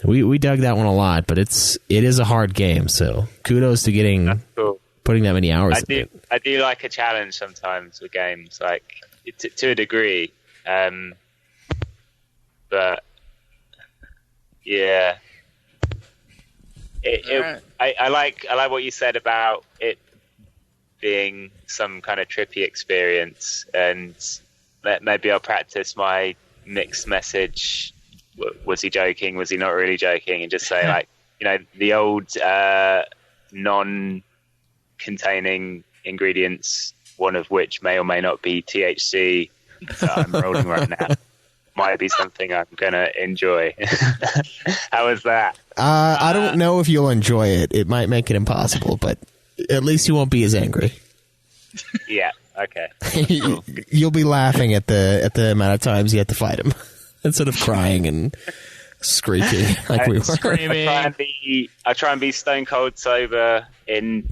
we dug that one a lot, but it is a hard game. So kudos to putting that many hours. I do like a challenge sometimes with games, like to a degree. But yeah, I like what you said about it being some kind of trippy experience, and maybe I'll practice my mixed message. Was he joking? Was he not really joking? And just say like, the old non-containing ingredients, one of which may or may not be THC that I'm rolling right now, might be something I'm gonna enjoy. How was that? I don't know if you'll enjoy it. It might make it impossible, but at least you won't be as angry. Yeah. Okay. You'll be laughing at the amount of times you have to fight him instead of crying and screeching like we were. Screaming. I try and be stone cold sober in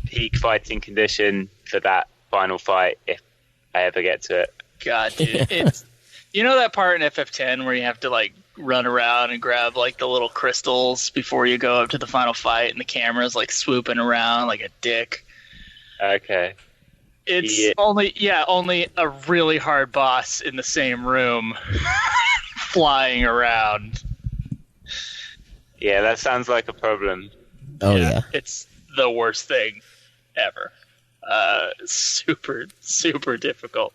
peak fighting condition for that final fight if I ever get to it. God, dude, it's that part in FF10 where you have to like run around and grab like the little crystals before you go up to the final fight, and the camera's like swooping around like a dick. Okay. It's only a really hard boss in the same room flying around. Yeah, that sounds like a problem. Oh yeah. It's the worst thing ever. Super, super difficult.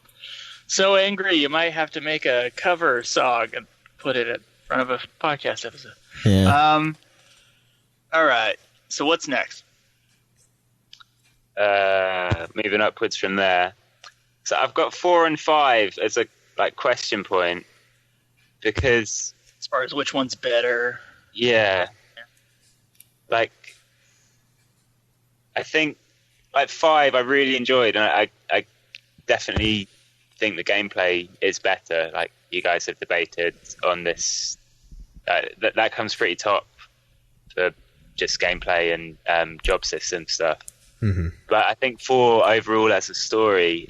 So angry, you might have to make a cover song and put it in front of a podcast episode. Yeah. All right. So what's next? Moving upwards from there. So I've got 4 and 5 as a question point, because as far as which one's better. Yeah. I think 5 I really enjoyed, and I definitely think the gameplay is better. Like you guys have debated on this, that comes pretty top for just gameplay and job system stuff. But I think 4 overall as a story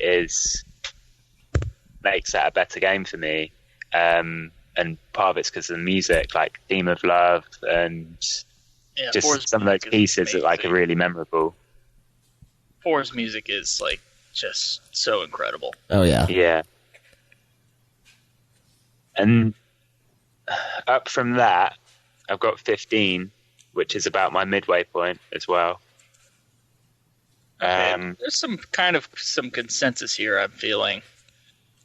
makes that a better game for me. And part of it's because of the music, like Theme of Love, and just some of those pieces that like are really memorable. 4's music is like just so incredible. Oh yeah. Yeah. And up from that, I've got 15, which is about my midway point as well. There's some consensus here I'm feeling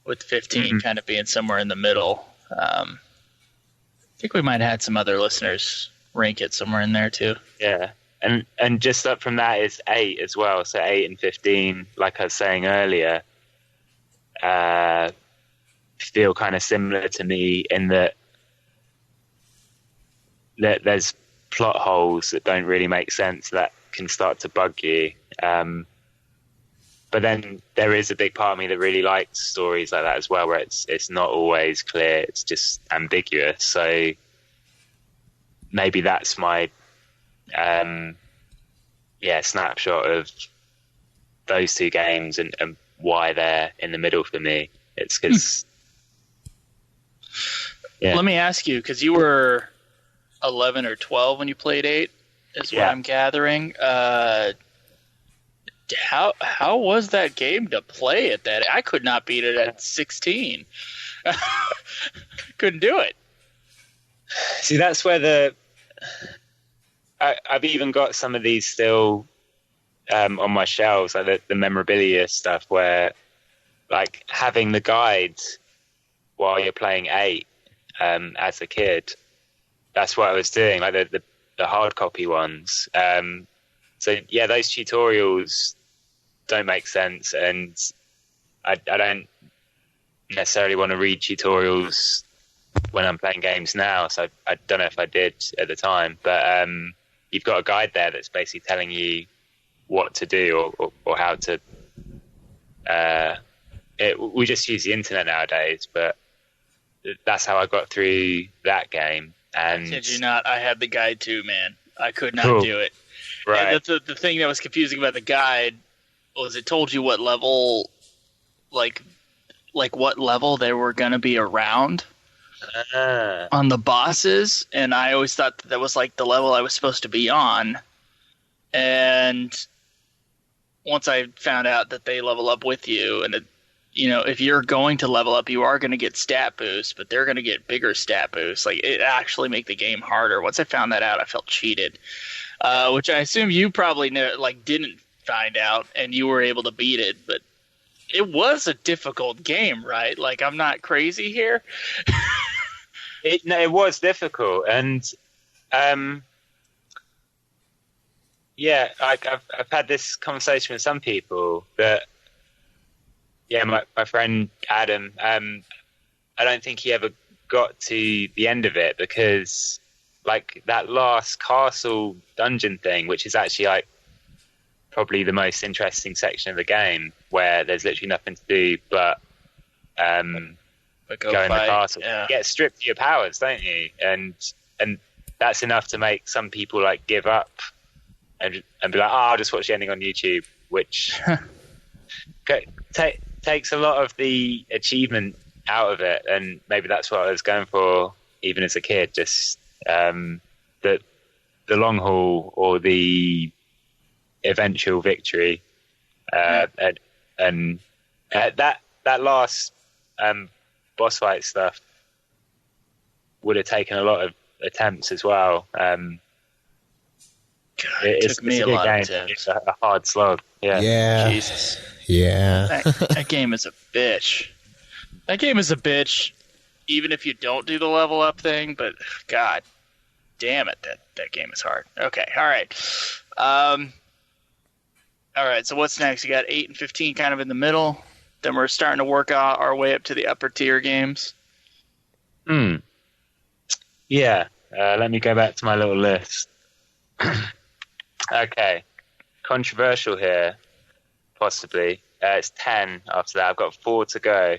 with 15 kind of being somewhere in the middle. I think we might have had some other listeners rank it somewhere in there too. Yeah. And just up from that is 8 as well. So 8 and 15, like I was saying earlier, feel kind of similar to me in that there's plot holes that don't really make sense that can start to bug you. But then there is a big part of me that really likes stories like that as well, where it's not always clear, it's just ambiguous. So maybe that's my snapshot of those 2 games and why they're in the middle for me. It's because Let me ask you, because you were 11 or 12 when you played 8, is what I'm gathering. How was that game to play at that? I could not beat it at 16. Couldn't do it. See, that's where I've even got some of these still on my shelves, like the memorabilia stuff, where like having the guides while you're playing 8 as a kid. That's what I was doing, like the hard copy ones. So yeah, those tutorials don't make sense, and I don't necessarily want to read tutorials when I'm playing games now. So I don't know if I did at the time, but you've got a guide there that's basically telling you what to do or how to. We just use the internet nowadays, but that's how I got through that game. And Did you not? I had the guide too, man. I could not do it. Right. And the thing that was confusing about the guide was it told you what level, like what level they were going to be around on the bosses, and I always thought that was like the level I was supposed to be on. And once I found out that they level up with you, and if you're going to level up, you are going to get stat boosts, but they're going to get bigger stat boosts. Like, it actually make the game harder. Once I found that out, I felt cheated, which I assume you probably didn't find out, and you were able to beat it. But it was a difficult game, right? Like, I'm not crazy here. It was difficult, and I've had this conversation with some people that. Yeah, my friend Adam, I don't think he ever got to the end of it because, like, that last castle dungeon thing, which is actually, like, probably the most interesting section of the game, where there's literally nothing to do but go in the castle. Yeah. You get stripped of your powers, don't you? And that's enough to make some people, like, give up and be like, I'll just watch the ending on YouTube, which... takes a lot of the achievement out of it, and maybe that's what I was going for even as a kid, just the long haul or the eventual victory. And that last boss fight stuff would have taken a lot of attempts as well. It took me a lot of attempts. It's a hard slog. Yeah. Jesus. Yeah. That game is a bitch. That game is a bitch, even if you don't do the level up thing, but God damn it, that game is hard. Okay, all right. All right, so what's next? You got 8 and 15 kind of in the middle. Then we're starting to work our way up to the upper tier games. Yeah. Let me go back to my little list. Okay. Controversial here. Possibly. It's 10 after that. I've got 4 to go.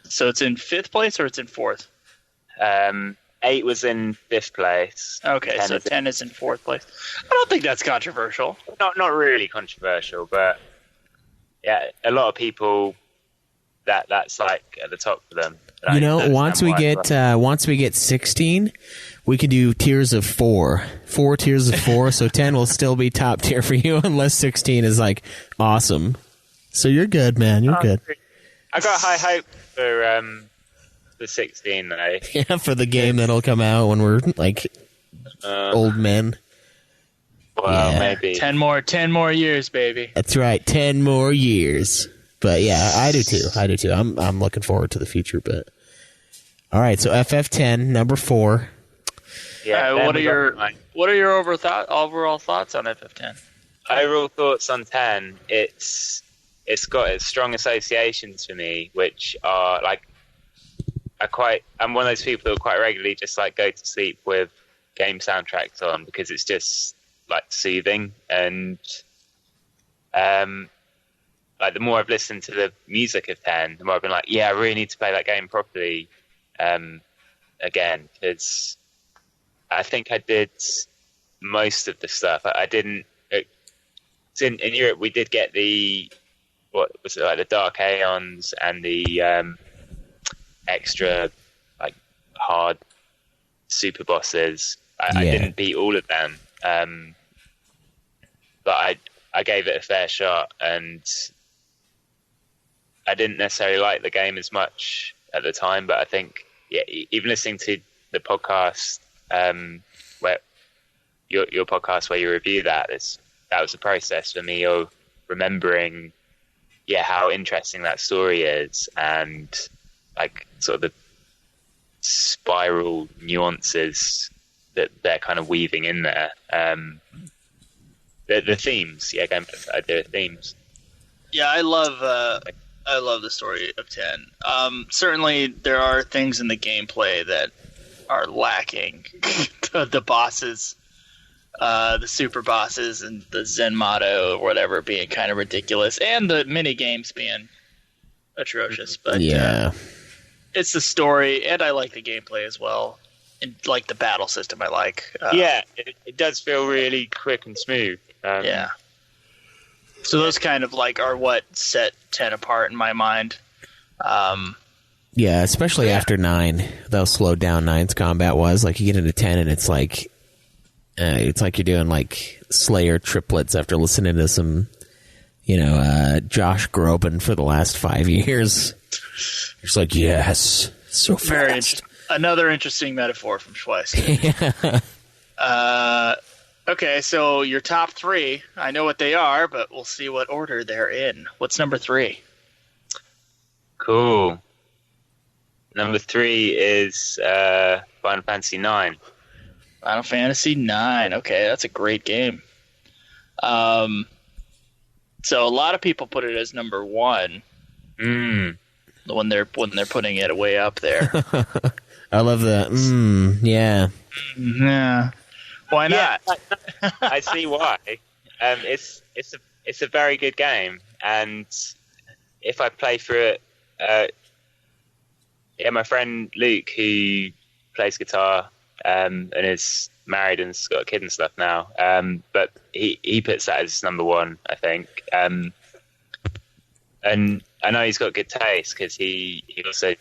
So it's in 5th place or it's in 4th? 8 was in 5th place. Okay, so 10 is in 4th place. I don't think that's controversial. Not really controversial, but yeah, a lot of people that's like at the top for them. You know, once we get 16, we can do tiers of 4. 4 tiers of 4, so 10 will still be top tier for you unless 16 is like awesome. So you're good, man. You're good. I got high hope for 16 though. Yeah, for the game that'll come out when we're like old men. Well, yeah. Maybe 10 more years, baby. That's right, 10 more years. But yeah, I do too. I'm looking forward to the future. But all right, so FF10 number 4. Yeah. What are your overall thoughts on FF10? Overall thoughts on 10. It's got its strong associations for me, which are like I'm one of those people who quite regularly just like go to sleep with game soundtracks on because it's just like soothing, and like the more I've listened to the music of 10, the more I've been like, yeah, I really need to play that game properly again, because I think I did most of the stuff. I didn't. In Europe, we did get the the Dark Aeons and the extra like hard super bosses. I didn't beat all of them, but I gave it a fair shot, and I didn't necessarily like the game as much at the time. But I think, even listening to the podcast, where your podcast where you review that was a process for me of remembering, how interesting that story is, and like sort of the spiral nuances that they're kind of weaving in there. The themes, going back to the idea of themes. Yeah, I love the story of 10. Certainly, there are things in the gameplay that are lacking. the bosses, the super bosses, and the Zen motto or whatever being kind of ridiculous, and the mini games being atrocious. But it's the story, and I like the gameplay as well, and like the battle system. I like. It does feel really quick and smooth. So those kind of like are what set 10 apart in my mind. Especially after 9, they'll slow down. 9's combat was like you get into 10 and it's like you're doing like Slayer triplets after listening to some, Josh Groban for the last 5 years. It's like, yes, so fast. Another interesting metaphor from Schweiss. Okay, so your top 3, I know what they are, but we'll see what order they're in. What's number 3? Cool. Number 3 is Final Fantasy 9. Final Fantasy 9. Okay, that's a great game. So a lot of people put it as number 1. When they're putting it way up there. I love that. Yeah. Yeah. Why not? Yeah, I see why. It's a very good game, and if I play through it, my friend Luke, who plays guitar and is married and has got a kid and stuff now, but he puts that as number 1, I think. And I know he's got good taste because he also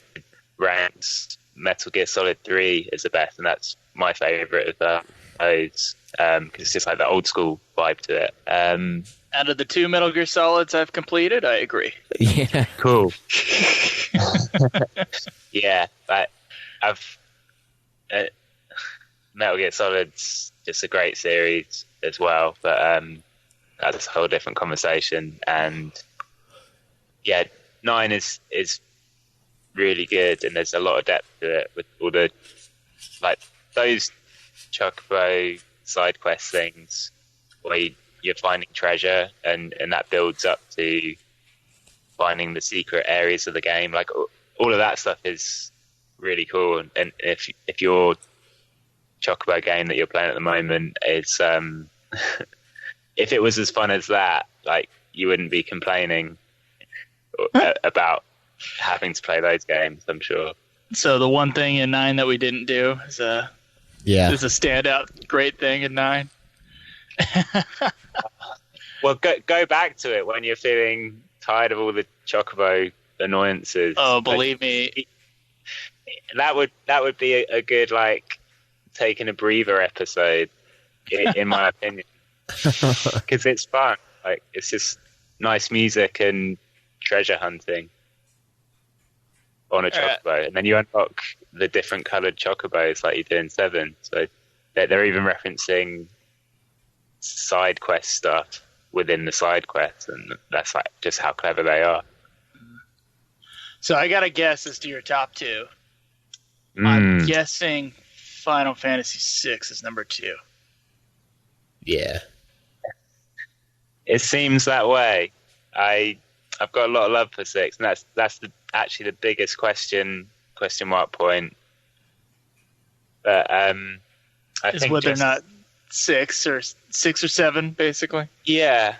ranks Metal Gear Solid 3 as the best, and that's my favourite of those. Because it's just like the old school vibe to it. Out of the 2 Metal Gear Solids I've completed, I agree. Yeah, cool. But I've Metal Gear Solid's just a great series as well. But that's a whole different conversation. And 9 is really good, and there's a lot of depth to it with all the like those Chocobo side quest things where you're finding treasure, and that builds up to finding the secret areas of the game. Like all of that stuff is really cool. And if your Chocobo game that you're playing at the moment is if it was as fun as that, like you wouldn't be complaining about having to play those games, I'm sure. So the one thing in 9 that we didn't do is a standout great thing in 9. Well, go back to it when you're feeling tired of all the chocobo annoyances. Oh, believe me, that would be a good like taking a breather episode, in my opinion, because it's fun. Like it's just nice music and treasure hunting on a chocobo, and then you unlock the different coloured chocobos like you do in 7. So they're even referencing side quest stuff within the side quests, and that's like just how clever they are. So I got a guess as to your top 2. I'm guessing Final Fantasy VI is number 2. Yeah. It seems that way. I've got a lot of love for 6, and that's actually the biggest question mark point. But I think whether or not 6 or 7, basically. Yeah,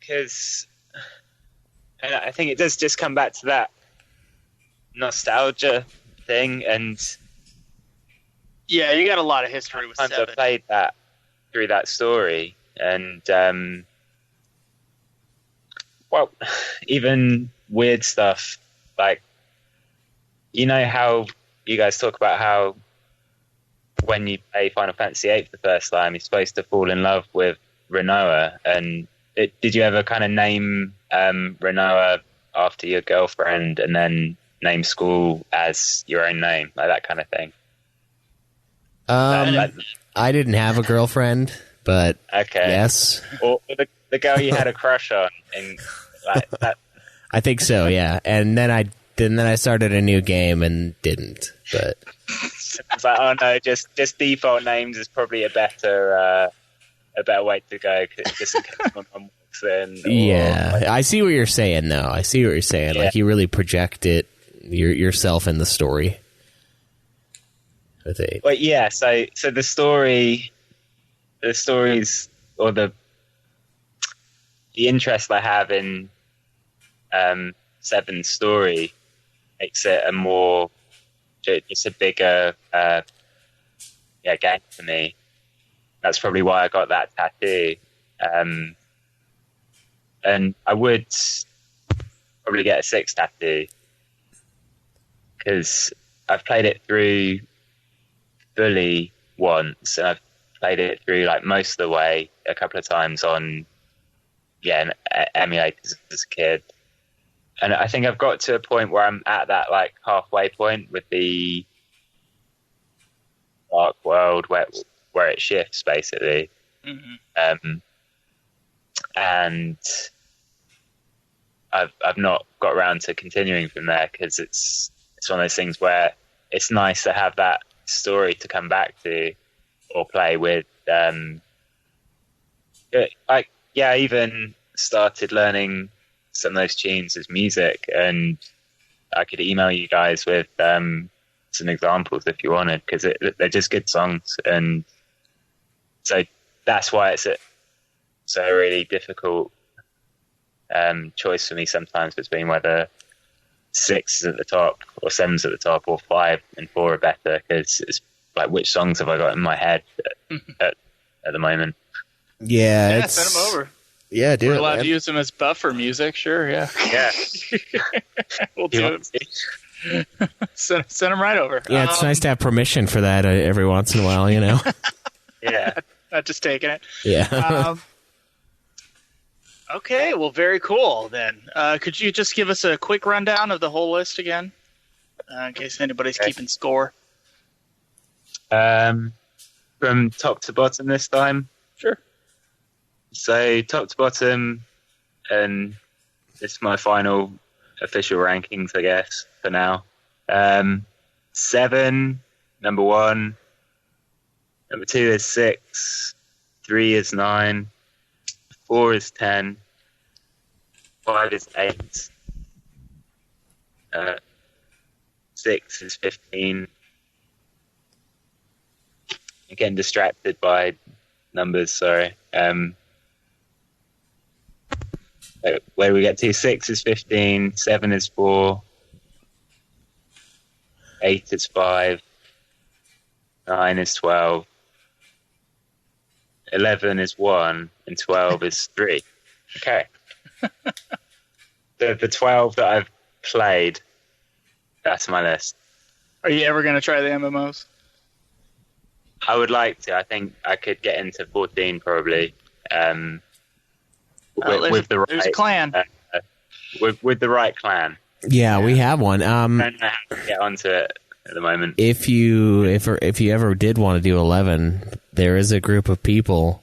because I think it does just come back to that nostalgia thing, and yeah, you got a lot of history with 7. I played that through that story, and well, even weird stuff like, you know how you guys talk about how when you play Final Fantasy VIII for the first time, you're supposed to fall in love with Rinoa. And did you ever kind of name Rinoa after your girlfriend and then name school as your own name, like that kind of thing? I didn't have a girlfriend, but okay, yes. Or the girl you had a crush on, and like that. I think so, yeah. And then I started a new game and didn't. But it's like, oh no, just default names is probably a better way to go. Just in case someone walks in. Yeah, I see what you're saying. Though I see what you're saying. Yeah. Like you really project yourself in the story. Well, yeah. So the stories, or the interest I have in 7's story makes it it's a bigger game for me. That's probably why I got that tattoo. And I would probably get a 6 tattoo, because I've played it through fully once, and I've played it through like most of the way a couple of times on emulators as a kid. And I think I've got to a point where I'm at that like halfway point with the Dark World where it shifts basically. Mm-hmm. And I've not got around to continuing from there, because it's one of those things where it's nice to have that story to come back to or play with. I even started learning some of those tunes as music, and I could email you guys with some examples if you wanted, because they're just good songs. And so that's why it's a really difficult choice for me sometimes between whether 6 is at the top or 7's at the top, or 5 and 4 are better, because it's like, which songs have I got in my head at the moment? Yeah, send them over. Yeah, dude. We're allowed to use them as buffer music, sure, yeah. Yeah. We'll do it. Send them right over. Yeah, it's nice to have permission for that every once in a while, you know? Yeah. Not just taking it. Yeah. Okay, well, very cool then. Could you just give us a quick rundown of the whole list again, in case anybody's keeping score? From top to bottom this time? Sure. So top to bottom, and this is my final official rankings, I guess, for now. 7, number 1. Number 2 is 6. 3 is 9. 4 is 10. 5 is 8. 6 is 15. Again, distracted by numbers, sorry. Where we get to, 6 is 15, 7 is 4, 8 is 5, 9 is 12, 11 is 1, and 12 is 3. Okay. The 12 that I've played, that's my list. Are you ever going to try the MMOs? I would like to. I think I could get into 14 probably. With the right, there's a clan. With the right clan. Yeah, we have one. I don't know how to get onto it at the moment. If you ever did want to do 11, there is a group of people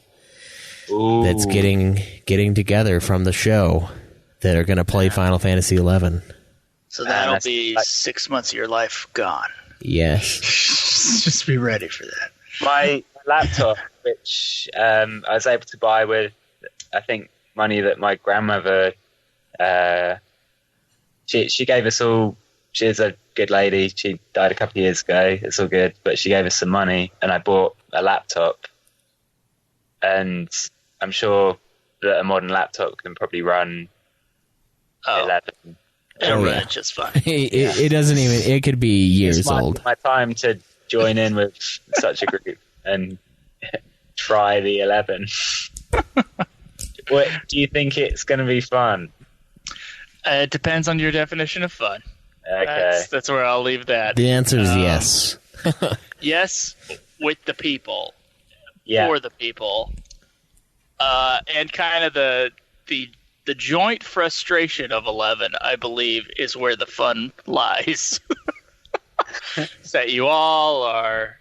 that's getting together from the show that are going to play Final Fantasy 11. So that'll be 6 months of your life gone. Yes. Just be ready for that. My laptop, which I was able to buy with, I think, money that my grandmother, she gave us all. She's a good lady. She died a couple of years ago. It's all good, but she gave us some money, and I bought a laptop. And I'm sure that a modern laptop can probably run 11. It'll run just fine. It doesn't even. It could be years old. My time to join in with such a group and try the 11. What do you think it's going to be fun? It depends on your definition of fun. Okay, that's where I'll leave that. The answer is yes. Yes, with the people, for the people, and kind of the joint frustration of 11, I believe, is where the fun lies. That you all are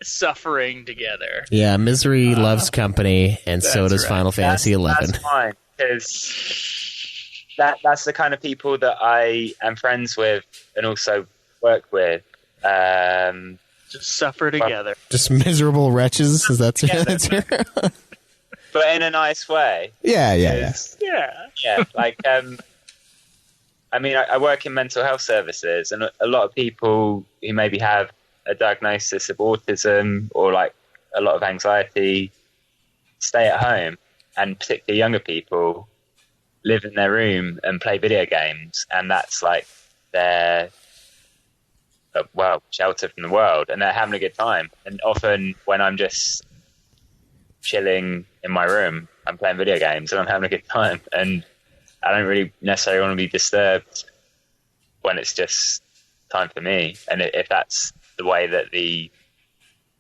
suffering together. Yeah, misery loves company, and so does Final Fantasy 11. That's fine, because that's the kind of people that I am friends with and also work with. Just suffer together. Just miserable wretches? Is that your answer? But in a nice way. Yeah. Like, I mean, I work in mental health services, and a lot of people who maybe have a diagnosis of autism or like a lot of anxiety stay at home, and particularly younger people live in their room and play video games, and that's like their shelter from the world, and they're having a good time. And often when I'm just chilling in my room, I'm playing video games and I'm having a good time, and I don't really necessarily want to be disturbed when it's just time for me. And if that's the way that the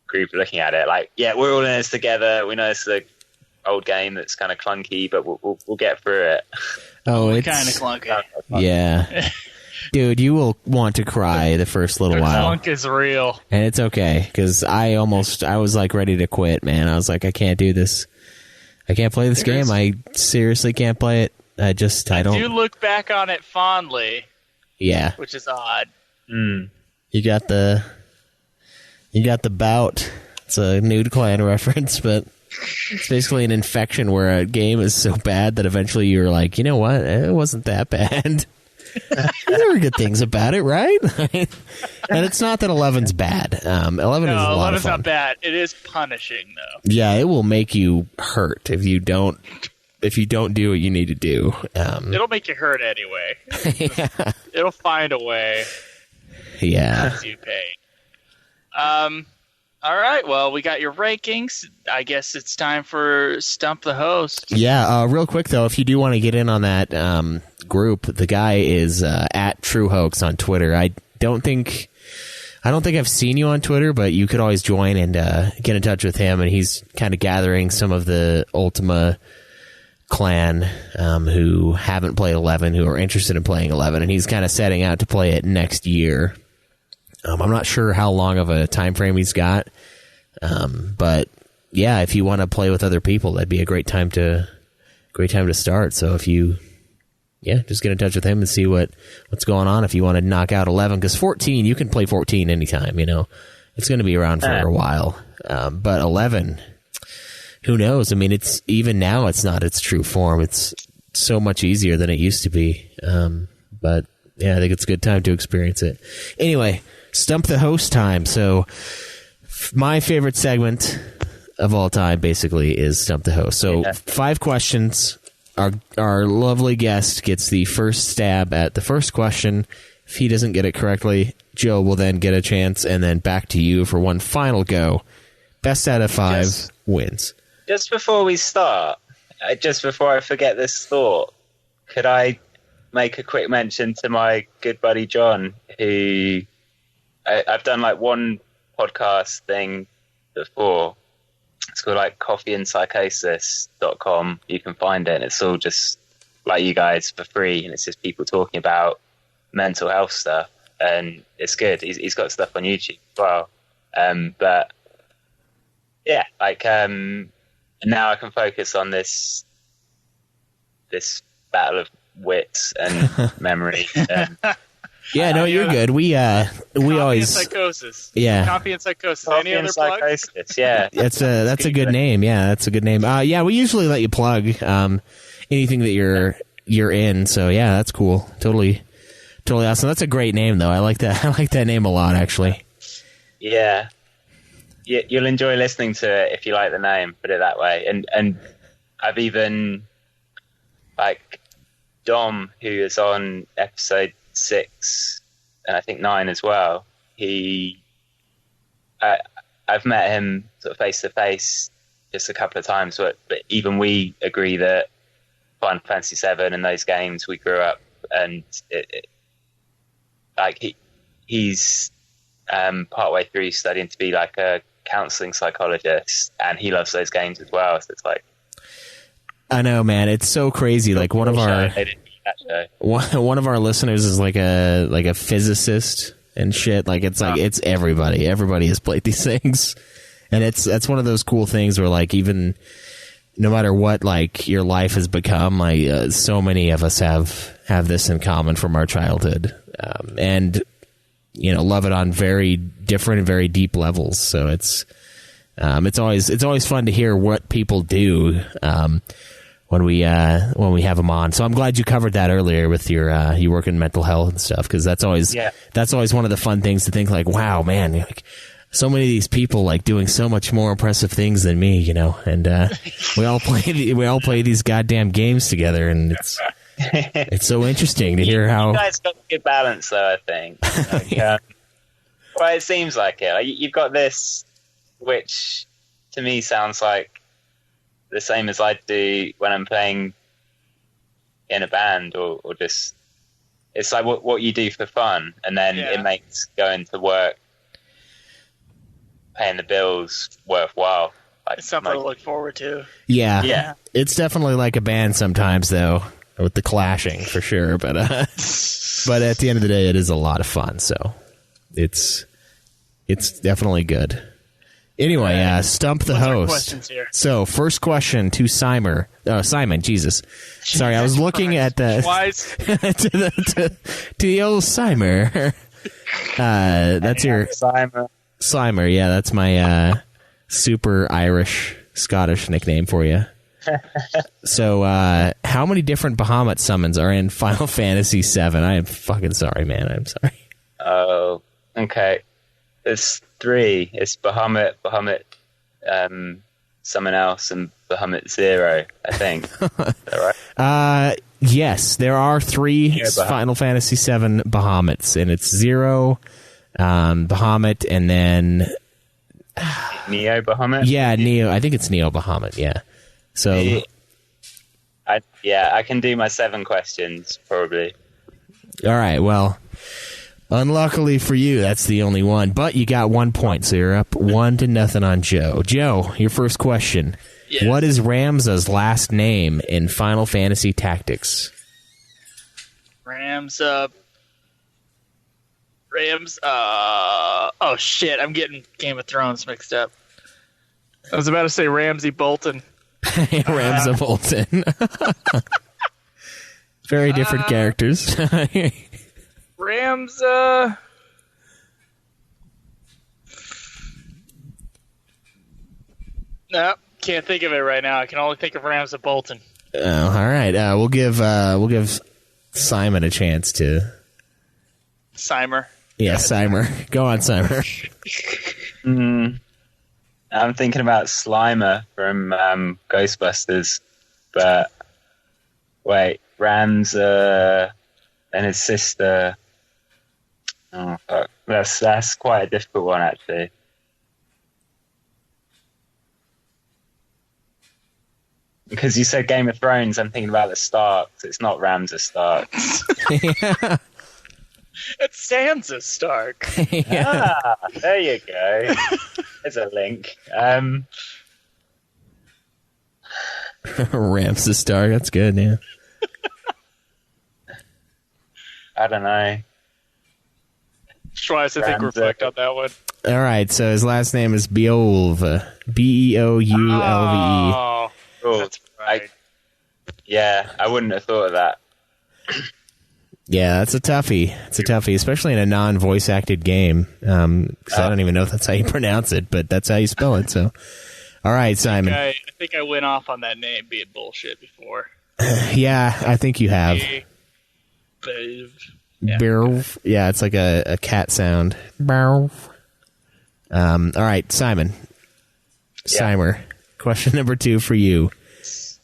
group are looking at it, like, yeah, we're all in this together, we know it's the old game that's kind of clunky, but we'll get through it. Oh, it's kind of clunky. Yeah. Dude, you will want to cry the first little while. The clunk is real. And it's okay, because I was like ready to quit, man. I was like, I can't do this. I can't play this game. I seriously can't play it. I don't. You look back on it fondly. Yeah. Which is odd. You got the bout. It's a Nude Clan reference, but it's basically an infection where a game is so bad that eventually you're like, you know what? It wasn't that bad. There were good things about it, right? And it's not that 11's bad. 11 is a lot of fun. 11's not bad. It is punishing, though. Yeah, it will make you hurt if you don't do what you need to do. It'll make you hurt anyway. Yeah. It'll find a way. Yeah. You pay. All right. Well, we got your rankings. I guess it's time for Stump the Host. Yeah. Real quick though, if you do want to get in on that group, the guy is at True Hoax on Twitter. I don't think I've seen you on Twitter, but you could always join and get in touch with him. And he's kind of gathering some of the Ultima clan who haven't played 11, who are interested in playing 11, and he's kind of setting out to play it next year. I'm not sure how long of a time frame he's got, but yeah, if you want to play with other people, that'd be a great time to start. So if you just get in touch with him and see what's going on. If you want to knock out 11, because 14, you can play 14 anytime. You know, it's going to be around for a while. But 11, who knows? I mean, it's even now, it's not its true form. It's so much easier than it used to be. But yeah, I think it's a good time to experience it. Anyway, Stump the Host time. So my favorite segment of all time basically is Stump the Host. So 5 questions. Our lovely guest gets the first stab at the first question. If he doesn't get it correctly, Joe will then get a chance, and then back to you for one final go. Best out of 5 wins. Just before we start, just before I forget this thought, could I make a quick mention to my good buddy John, who I've done like one podcast thing before. It's called like coffeeandpsychosis.com. You can find it, and it's all just like you guys for free, and it's just people talking about mental health stuff, and it's good. He's got stuff on YouTube as well. But yeah, like now I can focus on this battle of wits and memory. Yeah, no, you're good. We always psychosis. Yeah, Copy and psychosis. Coffee Any other plugs? Yeah, that's a good name. Yeah, that's a good name. Yeah, we usually let you plug anything that you're in. So yeah, that's cool. Totally awesome. That's a great name, though. I like that. I like that name a lot, actually. Yeah, you'll enjoy listening to it if you like the name. Put it that way. And I've even like Dom, who is on episode 6 and I think 9 as well. I've met him sort of face to face just a couple of times, but even we agree that Final Fantasy VII and those games we grew up, and he's partway through studying to be like a counseling psychologist, and he loves those games as well. So it's like, I know, man, it's so crazy. Like one of our listeners is like a physicist and shit. Like it's like it's everybody has played these things, and that's one of those cool things where like even no matter what like your life has become, like so many of us have this in common from our childhood, and love it on very different and very deep levels. So it's always fun to hear what people do when we have them on. So I'm glad you covered that earlier with your you work in mental health and stuff, because that's always one of the fun things to think like, wow, man, like so many of these people like doing so much more impressive things than me, and we all play these goddamn games together, and it's so interesting to hear how you guys got a good balance, though. I think. Like, well, it seems like it. Like, you've got this, which to me sounds like the same as I do when I'm playing in a band, or just it's like what you do for fun, and then it makes going to work, paying the bills worthwhile. Like, It's something to look forward to. Yeah. It's definitely like a band sometimes, though, with the clashing for sure. But but at the end of the day, it is a lot of fun. So it's definitely good. Anyway, stump the host. So first question to Saimer. Simon, Jesus. Sorry, I was looking at the to the old Saimer. That's your Saimer. Yeah, that's my super Irish Scottish nickname for you. So, how many different Bahamut summons are in Final Fantasy VII? I am fucking sorry, man. I'm sorry. Oh, okay. There's 3. It's Bahamut, someone else, and Bahamut 0, I think. Is that right? Yes, there are 3 Final Fantasy VII Bahamuts, and it's 0, Bahamut, and then Neo Bahamut? Yeah, Neo. I think it's Neo Bahamut, yeah. So, I can do my 7 questions, probably. All right, well, unluckily for you, that's the only one. But you got 1 point, so you're up 1-0 on Joe. Joe, your first question. Yes. What is Ramza's last name in Final Fantasy Tactics? Oh shit, I'm getting Game of Thrones mixed up. I was about to say Ramsay Bolton. Ramza Bolton. Very different characters. Ramza. No, can't think of it right now. I can only think of Ramza Bolton. Oh, all right. We'll give Simon a chance to. Saimer. Yeah, Saimer. Go on, Saimer. I'm thinking about Slimer from Ghostbusters, but wait, Ramza and his sister. Oh, fuck. That's quite a difficult one, actually. Because you said Game of Thrones, I'm thinking about the Starks. It's not Ramsay Stark. Yeah. It's Sansa Stark. Yeah. There you go. There's a link. Ramses Stark. That's good, yeah. I don't know. Schweiss, I think, reflect on that one. All right, so his last name is Beowulf. Beoulve. Oh, that's right. I wouldn't have thought of that. Yeah, that's a toughie. It's a toughie, especially in a non-voice acted game. Because I don't even know if that's how you pronounce it, but that's how you spell it. So, all right, Simon. I think I went off on that name being bullshit before. Yeah, I think you have. Yeah. Yeah, it's like a cat sound. All right, Simon. Saimer. Question number 2 for you.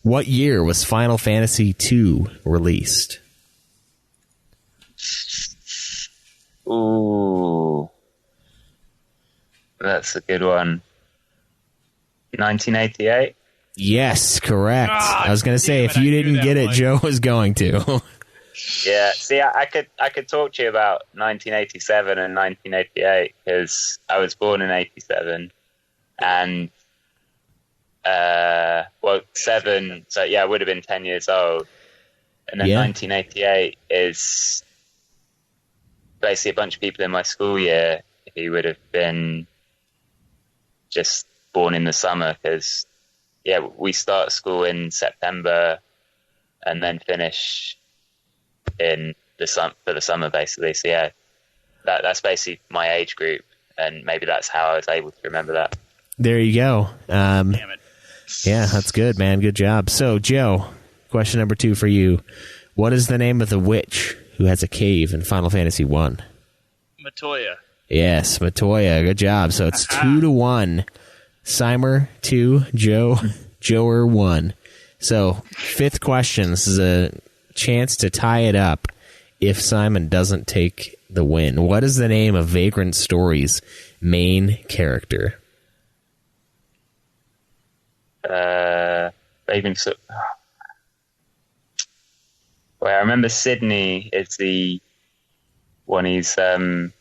What year was Final Fantasy II released? Ooh. That's a good one. 1988? Yes, correct. I was going to say, if you didn't get it, Joe was going to. Yeah, see, I could talk to you about 1987 and 1988 because I was born in 87 and 7, so yeah, I would have been 10 years old. And then 1988 is basically a bunch of people in my school year who would have been just born in the summer because, we start school in September and then finish in the for the summer, basically. So, that's basically my age group, and maybe that's how I was able to remember that. There you go. Damn it. Yeah, that's good, man. Good job. So, Joe, question number 2 for you. What is the name of the witch who has a cave in Final Fantasy 1? Matoya. Yes, Matoya. Good job. So it's 2-1. Saimer 2, Joer 1. So, 5th question. This is a chance to tie it up if Simon doesn't take the win. What is the name of Vagrant Story's main character? Vagrant Story. Well, I remember Sydney is the one. He's that's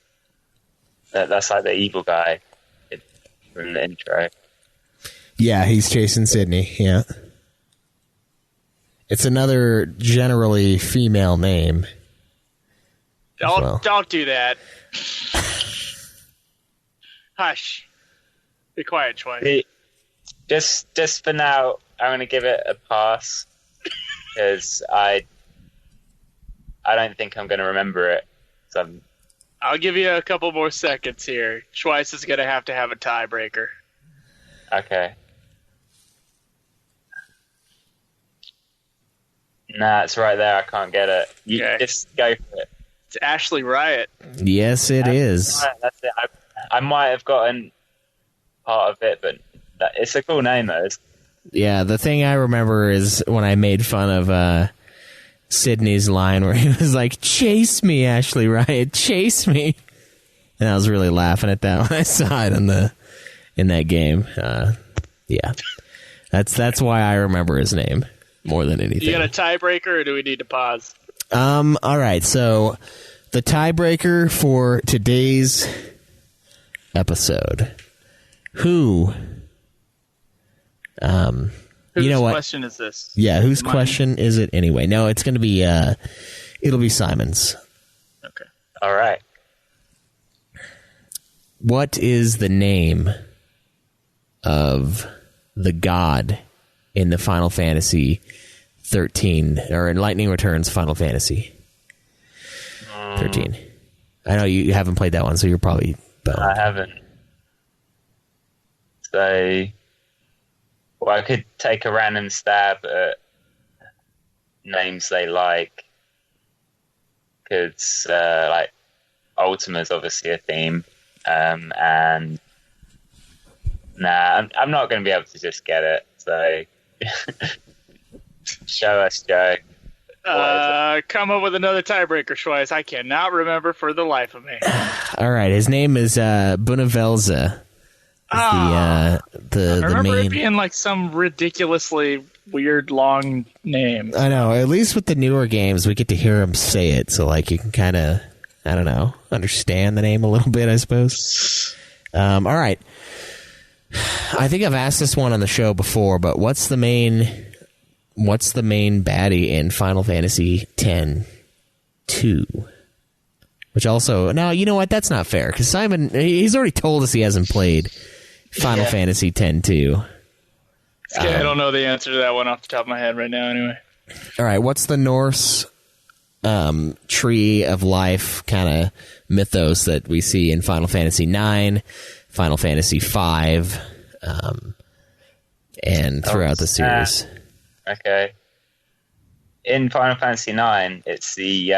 like the evil guy from the intro. Yeah, he's chasing Sydney. Yeah, it's another generally female name. Don't do that. Hush. Be quiet, Troy. Just for now, I'm going to give it a pass because I don't think I'm going to remember it. So I'll give you a couple more seconds here. Schweiss is going to have a tiebreaker. Okay. Nah, it's right there. I can't get it. You just go for it. It's Ashley Riot. Yes, it is. That's it. I might have gotten part of it, but it's a cool name, though. Yeah, the thing I remember is when I made fun of Sydney's line where he was like, "Chase me, Ashley Riot, chase me," and I was really laughing at that when I saw it in that game. Yeah, that's why I remember his name more than anything. You got a tiebreaker, or do we need to pause? All right. So the tiebreaker for today's episode. Whose question is this? Yeah, whose question is it anyway? No, it's going to be it'll be Simon's. Okay. All right. What is the name of the god in the Final Fantasy 13 or in Lightning Returns Final Fantasy 13? I know you haven't played that one, so you're probably boned. I haven't. So, I could take a random stab at names they like, because like Ultima's obviously a theme, and I'm not going to be able to just get it. So, show us, Joe. Come up with another tiebreaker, Schweiss. I cannot remember for the life of me. All right, his name is Bunavelza. I remember main. it being like some ridiculously weird long name. I know. At least with the newer games, we get to hear him say it, so like you can kind of, I don't know, understand the name a little bit, I suppose. All right. I think I've asked this one on the show before, but what's the main baddie in Final Fantasy X-2? Which also, no, you know what? That's not fair because Simon, he's already told us he hasn't played Final Fantasy X-2. I don't know the answer to that one off the top of my head right now. Anyway, all right. What's the Norse tree of life kind of mythos that we see in Final Fantasy IX, Final Fantasy V, and throughout the series? Okay. In Final Fantasy IX, it's the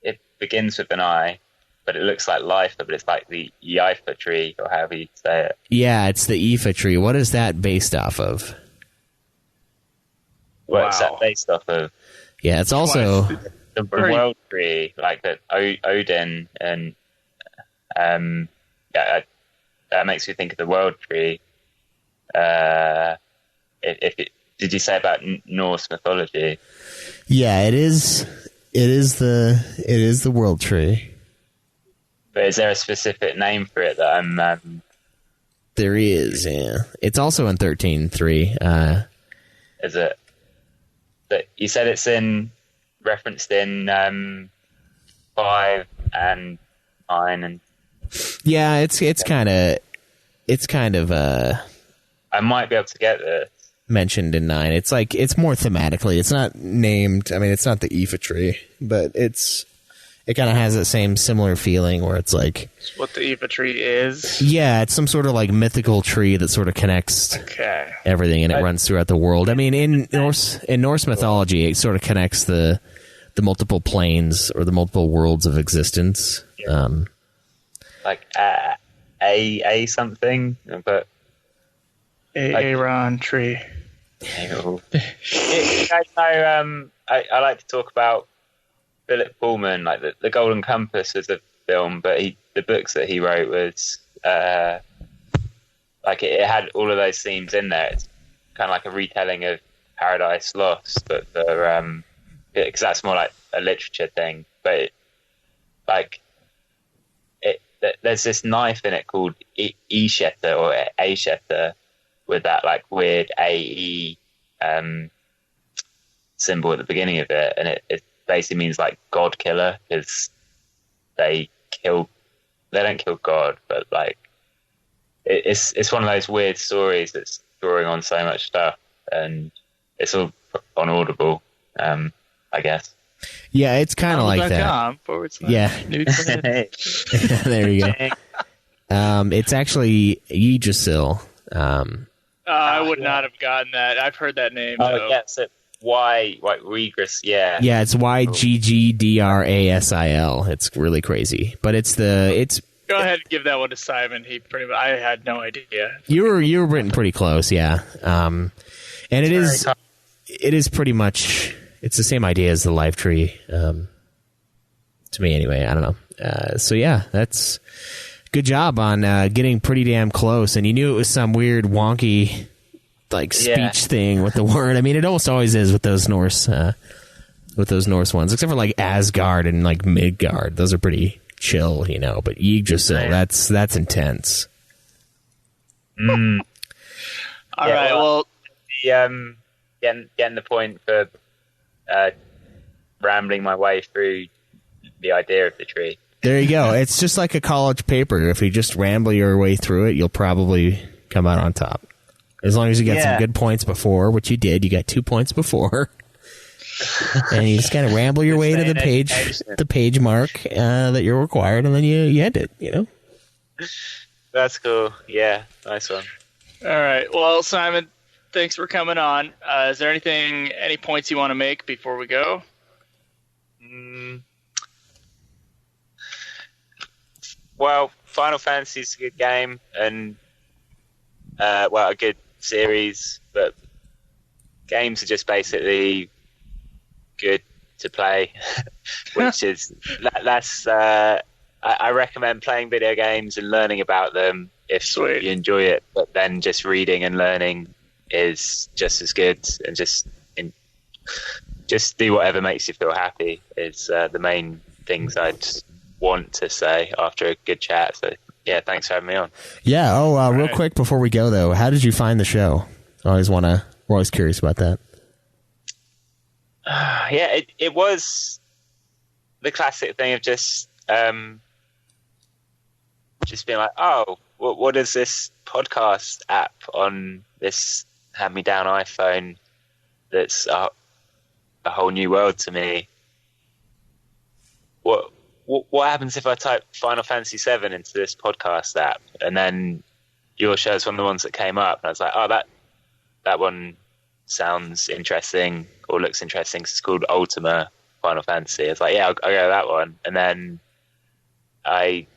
it begins with an I, but it looks like life, but it's like the Yifa tree, or however you say it. Yeah, it's the Yifa tree. What is that based off of? What's that based off of? Yeah, it's also the world tree, like that Odin, and that makes me think of the world tree. Did you say about Norse mythology? Yeah, it is. It is the world tree. But is there a specific name for it that I'm? There is. Yeah, it's also in 13.3. Is it? But you said it's referenced in 5 and 9 and. Yeah, it's kind of I might be able to get this. Mentioned in 9. It's like it's more thematically. It's not named. I mean, it's not the Yifa tree, but it kind of has that same similar feeling where it's like what the Yifa tree is. Yeah, it's some sort of like mythical tree that sort of connects everything, and it runs throughout the world. I mean, in Norse mythology, it sort of connects the multiple planes or the multiple worlds of existence. Like a something, but Aaron tree. You guys know, I like to talk about Philip Pullman, like the Golden Compass was a film, but the books that he wrote was like it had all of those themes in there. It's kind of like a retelling of Paradise Lost, but because that's more like a literature thing. But there's this knife in it called Eshetta or Ashetta, with that like weird AE symbol at the beginning of it, and it basically means like God killer, because they don't kill God, but like it's one of those weird stories that's drawing on so much stuff, and it's all on Audible, I guess. Yeah, it's kind of like that. Yeah, there you go. It's actually Yggdrasil. I would not have gotten that. I've heard that name. Oh, yes. Regis, yeah. Yeah, it's Yggdrasil. It's really crazy. But it's Go ahead and give that one to Simon. I had no idea. You were written pretty close, yeah. And it is pretty much, it's the same idea as the life tree. To me anyway, I don't know. So yeah, that's good job on getting pretty damn close, and you knew it was some weird wonky like speech thing with the word. I mean, it almost always is with those Norse ones, except for like Asgard and like Midgard. Those are pretty chill, But Yggdrasil, that's intense. All right. Well, getting the point for rambling my way through the idea of the tree. There you go. It's just like a college paper. If you just ramble your way through it, you'll probably come out on top. As long as you get some good points before, which you did. You got 2 points before. And you just kind of ramble your way to the page mark that you're required, and then you end it, That's cool. Yeah, nice one. All right. Well, Simon, thanks for coming on. Is there any points you want to make before we go? Well, Final Fantasy is a good game, and a good series, but games are just basically good to play, which is that's. I recommend playing video games and learning about them if you enjoy it, but then just reading and learning is just as good, and just do whatever makes you feel happy is the main things I'd want to say after a good chat. So yeah, thanks for having me on. Yeah. Real quick before we go though, how did you find the show? We're always curious about that. Yeah, it was the classic thing of just being like, oh, what is this podcast app on this hand-me-down iPhone that's a whole new world to me? What happens if I type Final Fantasy VII into this podcast app? And then your show's one of the ones that came up, and I was like, oh, that one sounds interesting or looks interesting. It's called Ultima Final Fantasy. I was like, yeah, I'll go that one. And then I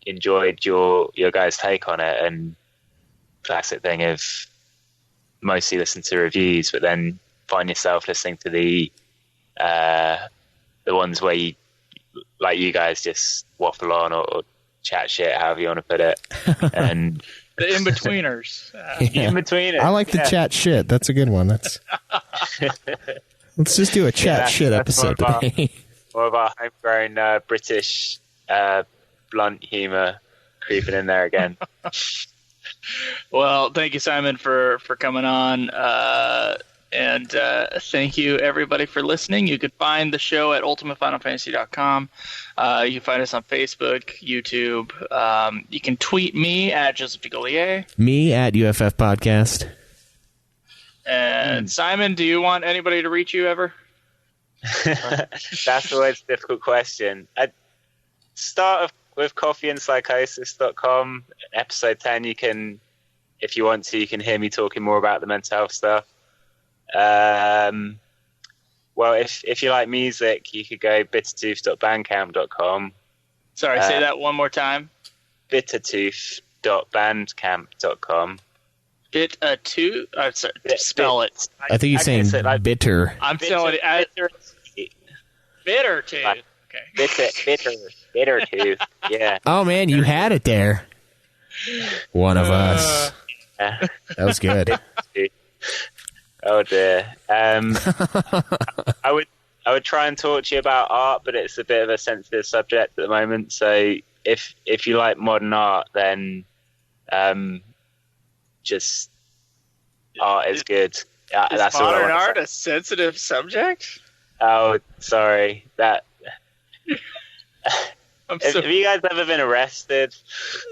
enjoyed your guys' take on it, and classic thing of mostly listen to reviews, but then find yourself listening to the ones where you, like you guys, just waffle on or chat shit, however you want to put it, and the in-betweeners. In-betweeners. I like the chat shit. That's a good one. Let's just do a chat shit episode today. More of our homegrown British blunt humor creeping in there again. Well, thank you, Simon, for coming on. And thank you, everybody, for listening. You can find the show at ultimatefinalfantasy.com. You can find us on Facebook, YouTube. You can tweet me at Joseph DeGolier. Me at UFF Podcast. And Simon, do you want anybody to reach you ever? That's always a difficult question. I'd start with coffeeandpsychosis.com. Episode 10, you can, if you want to, you can hear me talking more about the mental health stuff. Well, if you like music, you could go bittertooth.bandcamp.com. Sorry, say that one more time. bittertooth.bandcamp.com. Bitatooth? Sorry, spell it. I think he's saying like, bitter. I'm spelling it. Bittertooth. Okay. Bittertooth. Yeah. Oh man, you had it there. One of us. That was good. Oh dear. I would try and talk to you about art, but it's a bit of a sensitive subject at the moment. So if you like modern art, then just art is good. Is modern art a sensitive subject? Oh, sorry. Have you guys ever been arrested?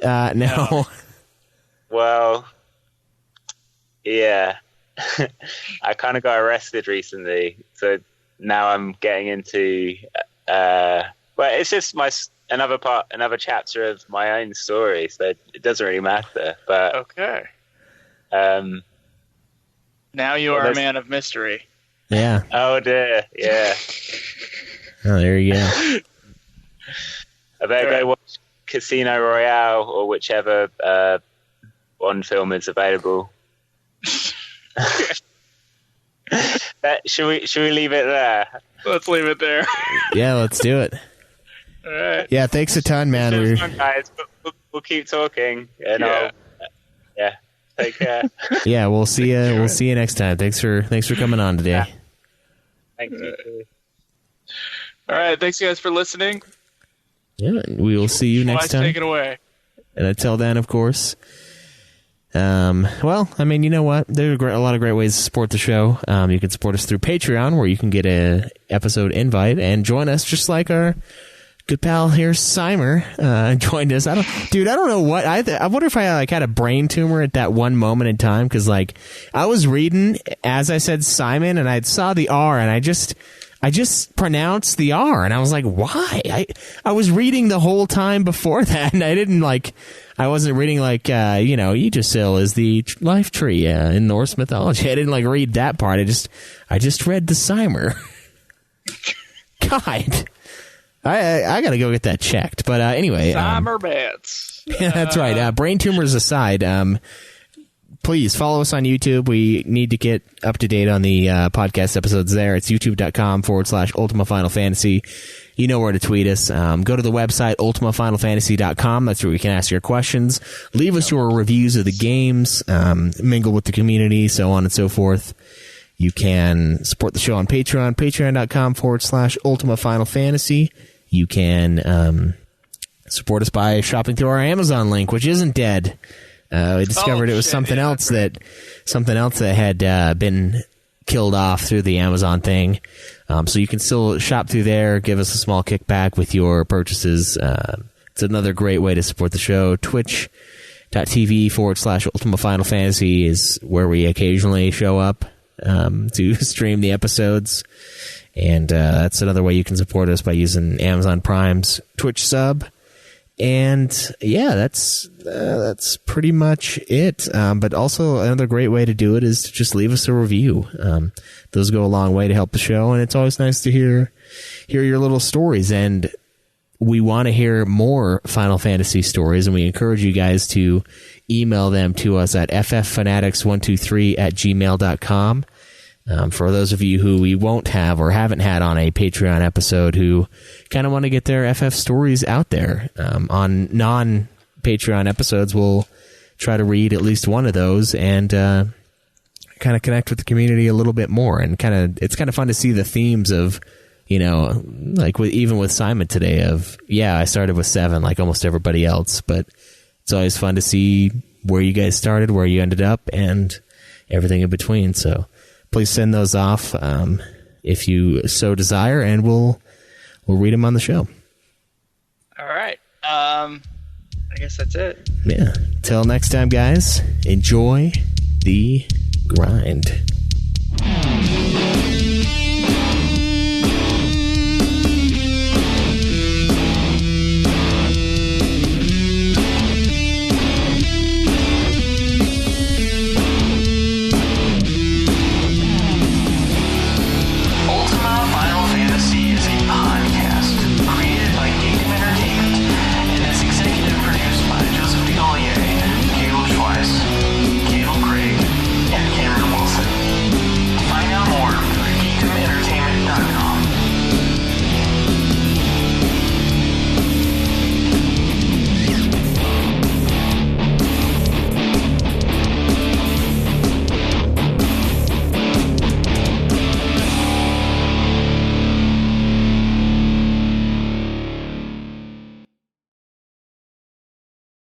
No. Well, yeah. I kind of got arrested recently, so now I'm getting into well, it's just another chapter of my own story, so it doesn't really matter. But okay. Now you are a man of mystery. Yeah. Oh dear. Yeah. Oh, there you go. I better go watch Casino Royale or whichever Bond film is available. Should we leave it there? Let's leave it there. Yeah, let's do it. All right. Yeah, thanks a ton, man. We're fun, guys. We'll keep talking, and yeah. Take care. Yeah, we'll see you. We'll see you next time. Thanks for coming on today. Yeah. Thank you. All right, thanks you guys for listening. Yeah, we will see you next time. Take it away. And until then, of course. Well, I mean, you know what? There are a lot of great ways to support the show. You can support us through Patreon, where you can get a episode invite and join us, just like our good pal here, Saimer, joined us. I don't know what. I wonder if I had a brain tumor at that one moment in time, because I was reading as I said Simon, and I saw the R, and I just pronounced the R, and I was like, why? I was reading the whole time before that, and I didn't I wasn't reading Yggdrasil is the life tree in Norse mythology. I didn't read that part. I just read the Saimer. God, I gotta go get that checked. But anyway, Saimer bets. Yeah, that's right. Brain tumors aside, please follow us on YouTube. We need to get up to date on the podcast episodes there. It's youtube.com/Ultima Final Fantasy. You know where to tweet us. Go to the website, ultimafinalfantasy.com. That's where we can ask your questions. Leave us your reviews of the games, mingle with the community, so on and so forth. You can support the show on Patreon, patreon.com/Ultima Final Fantasy. You can support us by shopping through our Amazon link, which isn't dead. We discovered it was something else that had been killed off through the Amazon thing. So you can still shop through there, give us a small kickback with your purchases. It's another great way to support the show. Twitch.tv/Ultima Final Fantasy is where we occasionally show up to stream the episodes. And that's another way you can support us by using Amazon Prime's Twitch sub. And yeah, that's pretty much it. But also another great way to do it is to just leave us a review. Those go a long way to help the show, and it's always nice to hear your little stories. And we want to hear more Final Fantasy stories, and we encourage you guys to email them to us at fffanatics123@gmail.com. For those of you who we won't have or haven't had on a Patreon episode who kind of want to get their FF stories out there, on non-Patreon episodes, we'll try to read at least one of those and kind of connect with the community a little bit more. And it's kind of fun to see the themes of, like even with Saimer today of, I started with 7 like almost everybody else, but it's always fun to see where you guys started, where you ended up, and everything in between. So please send those off if you so desire, and we'll read them on the show. All right. I guess that's it. Yeah. Till next time, guys, enjoy the grind.